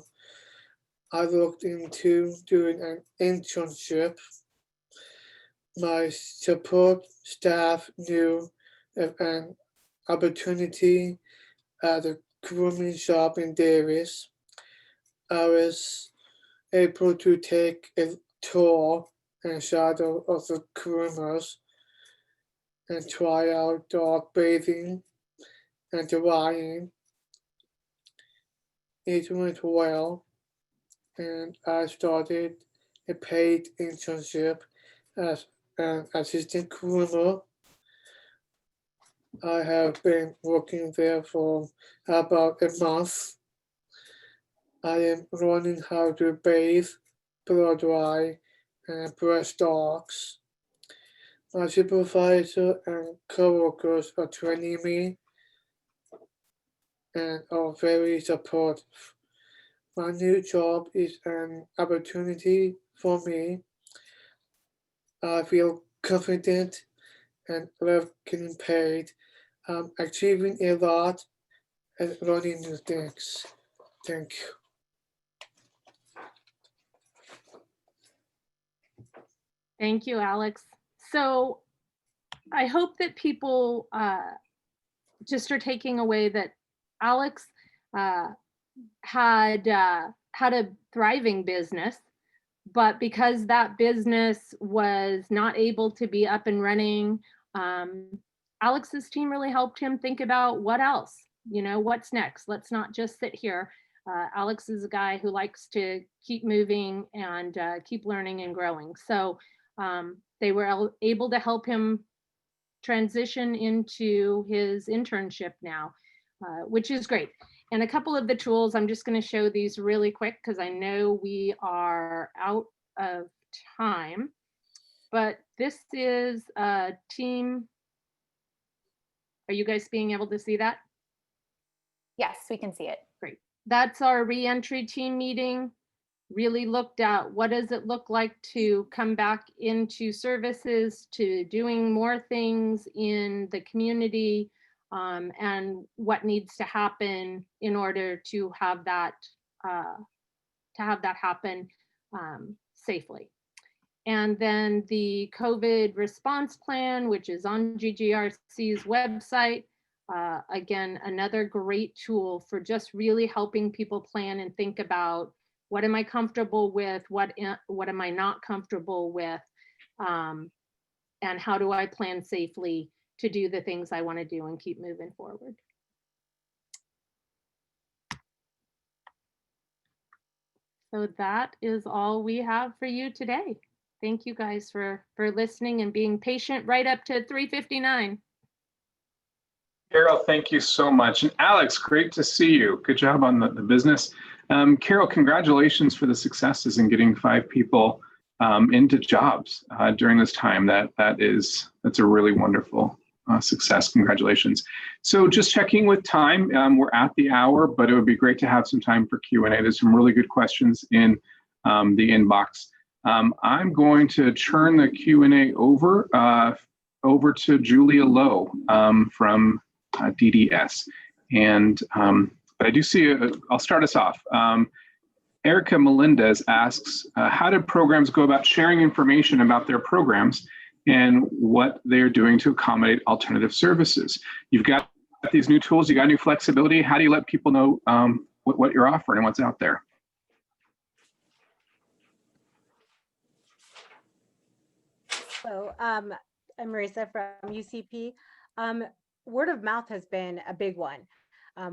I looked into doing an internship. My support staff knew of an opportunity at a grooming shop in Davis. I was able to take a tour and shadow of the groomers and try out dog bathing and drying. It went well, and I started a paid internship as an assistant groomer. I have been working there for about a month. I am learning how to bathe, blow dry, and brush dogs. My supervisor and coworkers are training me and are very supportive. My new job is an opportunity for me. I feel confident and love getting paid. I'm achieving a lot and learning new things. Thank you. Thank you, Alex. So I hope that people just are taking away that Alex had a thriving business, but because that business was not able to be up and running, Alex's team really helped him think about what else, what's next. Let's not just sit here. Alex is a guy who likes to keep moving and keep learning and growing. So they were able to help him transition into his internship now, which is great. And a couple of the tools, I'm just going to show these really quick because I know we are out of time. But this is a team. Are you guys being able to see that? Yes, we can see it. Great. That's our reentry team meeting. Really looked at what does it look like to come back into services, to doing more things in the community, and what needs to happen in order to have that happen safely. And then the COVID response plan, which is on GGRC's website. Again, another great tool for just really helping people plan and think about what am I comfortable with, what am I not comfortable with, and how do I plan safely to do the things I want to do and keep moving forward. So that is all we have for you today. Thank you guys for listening and being patient right up to 3:59. Carol, thank you so much. And Alex, great to see you. Good job on the business. Carol, congratulations for the successes in getting 5 people into jobs during this time. That's a really wonderful success. Congratulations. So just checking with time, we're at the hour, but it would be great to have some time for Q&A. There's some really good questions in the inbox. I'm going to turn the Q&A over to Julia Lowe from DDS. And but I do see, I'll start us off. Erica Melendez asks, how do programs go about sharing information about their programs and what they're doing to accommodate alternative services? You've got these new tools, you got new flexibility. How do you let people know what you're offering and what's out there? So I'm Marisa from UCP. Word of mouth has been a big one.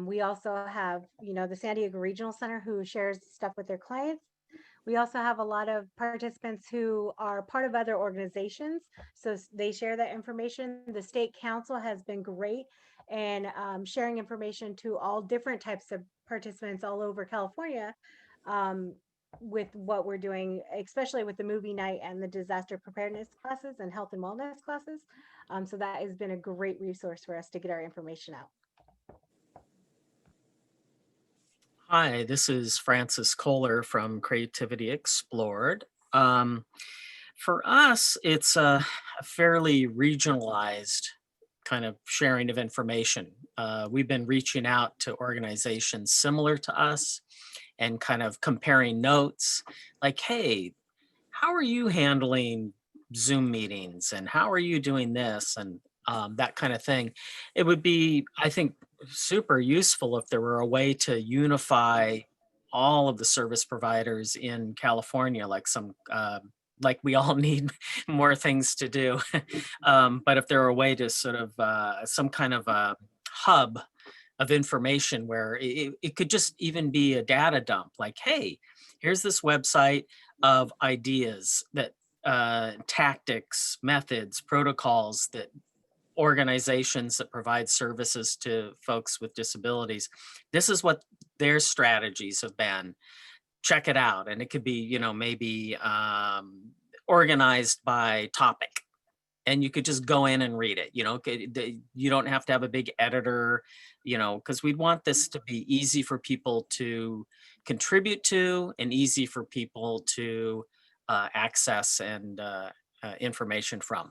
We also have, the San Diego Regional Center who shares stuff with their clients. We also have a lot of participants who are part of other organizations, so they share that information. The state council has been great and sharing information to all different types of participants all over California with what we're doing, especially with the movie night and the disaster preparedness classes and health and wellness classes. So that has been a great resource for us to get our information out. Hi, this is Francis Kohler from Creativity Explored. For us, it's a fairly regionalized kind of sharing of information. We've been reaching out to organizations similar to us and kind of comparing notes like, hey, how are you handling Zoom meetings and how are you doing this and that kind of thing. It would be, I think, super useful if there were a way to unify all of the service providers in California, like we all need more things to do. But if there were a way to sort of some kind of a hub of information where it could just even be a data dump, like, hey, here's this website of ideas that tactics, methods, protocols that organizations that provide services to folks with disabilities. This is what their strategies have been. Check it out. And it could be, maybe organized by topic. And you could just go in and read it. You don't have to have a big editor, because we'd want this to be easy for people to contribute to and easy for people to access and information from.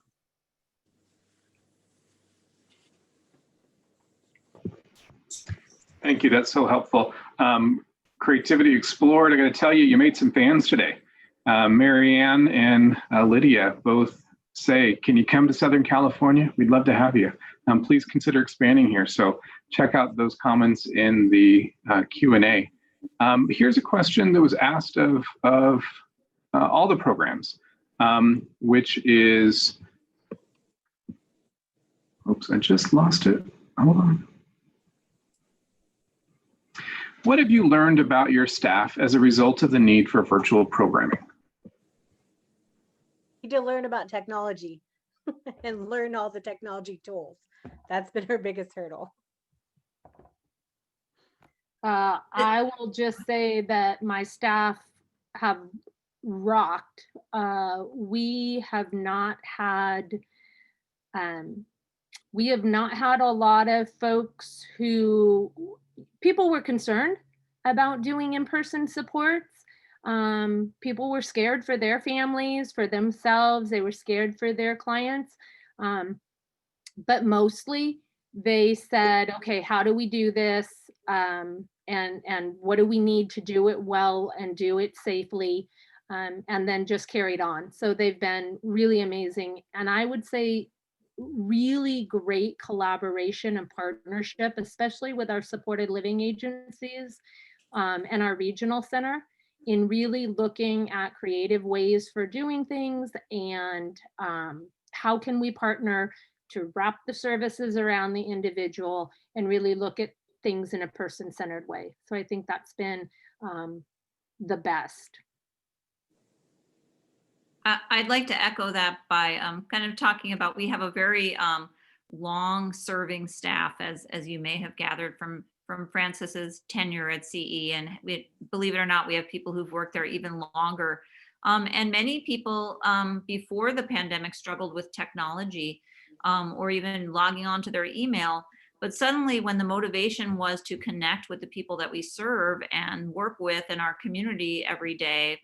Thank you. That's so helpful. Creativity Explored, I got to tell you, you made some fans today. Marianne and Lydia both say, can you come to Southern California? We'd love to have you. Please consider expanding here. So check out those comments in the Q&A. Here's a question that was asked of all the programs, which is, oops, I just lost it. Hold on. What have you learned about your staff as a result of the need for virtual programming? We need to learn about technology and learn all the technology tools. That's been our biggest hurdle. I will just say that my staff have rocked. We have not had a lot of folks who, people were concerned about doing in-person supports. People were scared for their families, for themselves. They were scared for their clients. But mostly they said, okay, how do we do this? And what do we need to do it well and do it safely? And then just carried on. So they've been really amazing. And I would say really great collaboration and partnership, especially with our supported living agencies and our regional center, in really looking at creative ways for doing things and how can we partner to wrap the services around the individual and really look at things in a person-centered way. So I think that's been the best. I'd like to echo that by kind of talking about, we have a very long-serving staff, as you may have gathered from Francis's tenure at CE, and believe it or not, we have people who've worked there even longer. And many people before the pandemic struggled with technology or even logging onto their email. But suddenly when the motivation was to connect with the people that we serve and work with in our community every day,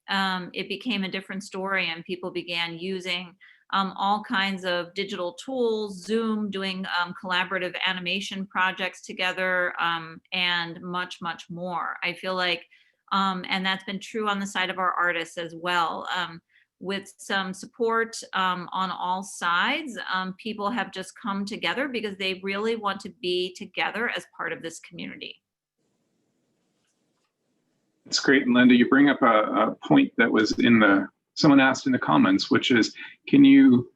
it became a different story, and people began using all kinds of digital tools, Zoom, doing collaborative animation projects together, and much, much more. I feel like, and that's been true on the side of our artists as well. With some support on all sides, people have just come together because they really want to be together as part of this community. It's great. And Linda, you bring up a point that was in the someone asked in the comments, which is, can you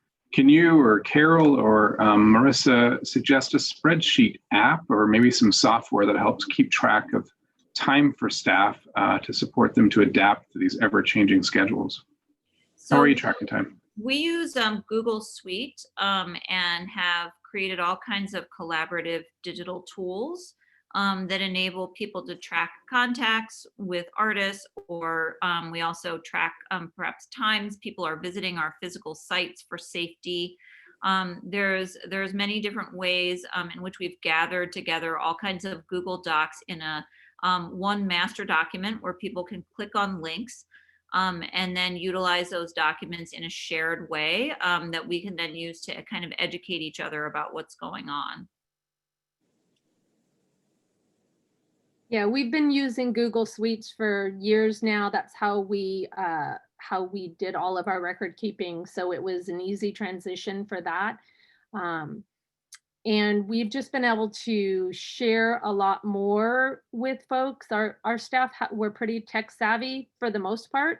or Carol or Marissa suggest a spreadsheet app or maybe some software that helps keep track of time for staff to support them to adapt to these ever-changing schedules? How are you tracking time? We use Google Suite and have created all kinds of collaborative digital tools that enable people to track contacts with artists, or we also track perhaps times people are visiting our physical sites for safety. There's many different ways in which we've gathered together all kinds of Google Docs in a one master document where people can click on links and then utilize those documents in a shared way that we can then use to kind of educate each other about what's going on. Yeah, we've been using Google Suites for years now. That's how we did all of our record keeping. So it was an easy transition for that. And we've just been able to share a lot more with folks. Our staff were pretty tech savvy for the most part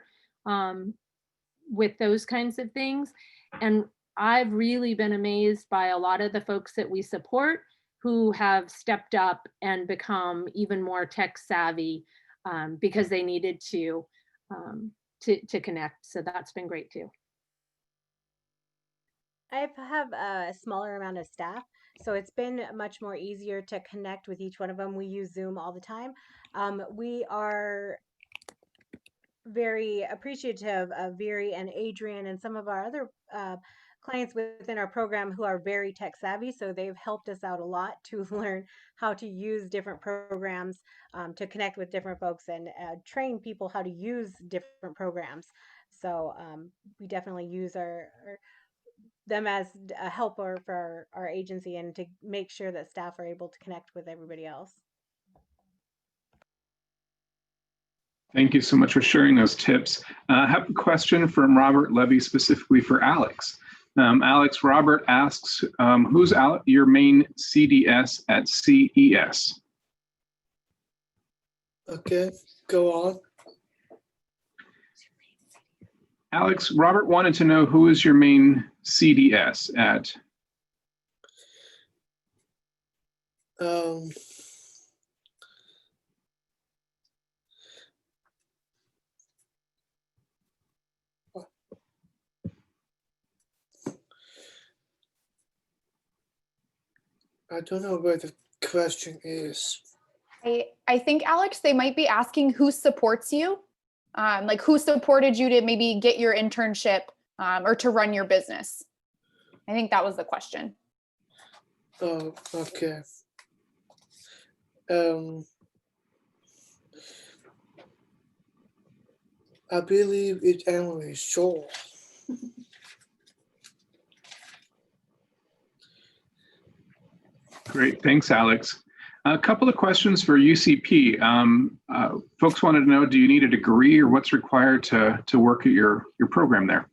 with those kinds of things. And I've really been amazed by a lot of the folks that we support who have stepped up and become even more tech savvy because they needed to connect. So that's been great too. I have a smaller amount of staff, so it's been much more easier to connect with each one of them. We use Zoom all the time. We are very appreciative of Viri and Adrian and some of our other clients within our program who are very tech savvy. So they've helped us out a lot to learn how to use different programs to connect with different folks and train people how to use different programs. So we definitely use them as a helper for our agency and to make sure that staff are able to connect with everybody else. Thank you so much for sharing those tips. I have a question from Robert Levy specifically for Alex. Alex, Robert asks, who's your main CDS at CES? Okay, go on. Alex, Robert wanted to know who is your main CDS at? I don't know where the question is. I think, Alex, they might be asking who supports you, like who supported you to maybe get your internship or to run your business. I think that was the question. Oh, okay. I believe it's Emily Shaw. Great, thanks, Alex. A couple of questions for UCP. Folks wanted to know, do you need a degree or what's required to work at your program there?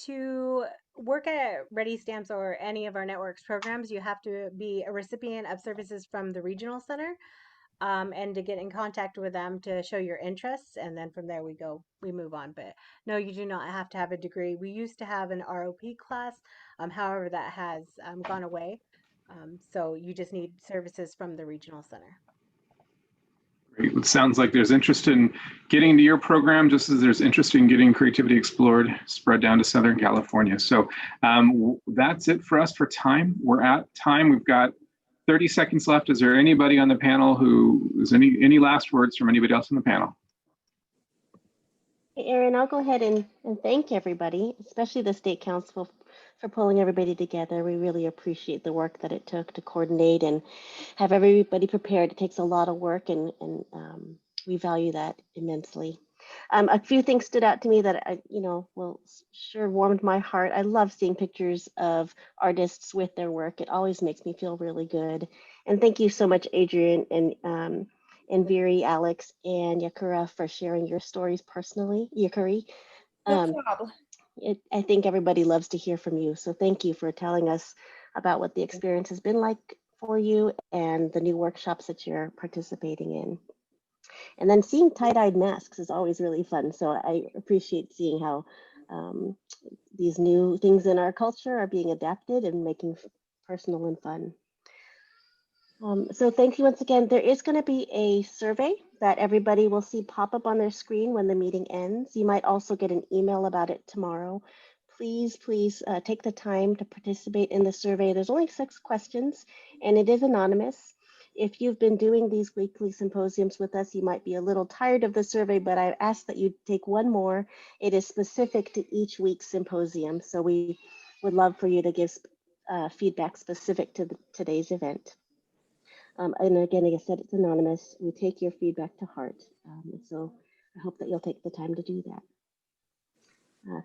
To work at Ready Stamps or any of our networks programs, you have to be a recipient of services from the regional center and to get in contact with them to show your interests. And then from there we move on. But no, you do not have to have a degree. We used to have an ROP class. However, that has gone away. So you just need services from the regional center. Great. It sounds like there's interest in getting into your program, just as there's interest in getting Creativity Explored spread down to Southern California. So that's it for us for time. We're at time. We've got 30 seconds left. Is there anybody on the panel who is any last words from anybody else on the panel? Hey, Erin, I'll go ahead and thank everybody, especially the State Council, for pulling everybody together. We really appreciate the work that it took to coordinate and have everybody prepared. It takes a lot of work, and we value that immensely. A few things stood out to me that sure warmed my heart. I love seeing pictures of artists with their work. It always makes me feel really good. And thank you so much, Adrian and Viri, Alex, and Yakura for sharing your stories personally. Yakuri. No problem. I think everybody loves to hear from you. So thank you for telling us about what the experience has been like for you and the new workshops that you're participating in. And then seeing tie-dyed masks is always really fun. So I appreciate seeing how these new things in our culture are being adapted and making personal and fun. So thank you once again. There is going to be a survey that everybody will see pop up on their screen when the meeting ends. You might also get an email about it tomorrow. Please take the time to participate in the survey. There's only 6 questions and it is anonymous. If you've been doing these weekly symposiums with us, you might be a little tired of the survey, but I ask that you take one more. It is specific to each week's symposium. So we would love for you to give feedback specific to today's event. And again, like I said, it's anonymous. We take your feedback to heart. So I hope that you'll take the time to do that.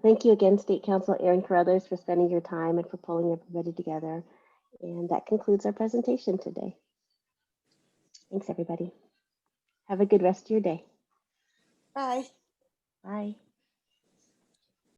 Thank you again, State Council Erin Carruthers, for spending your time and for pulling everybody together. And that concludes our presentation today. Thanks, everybody. Have a good rest of your day. Bye. Bye.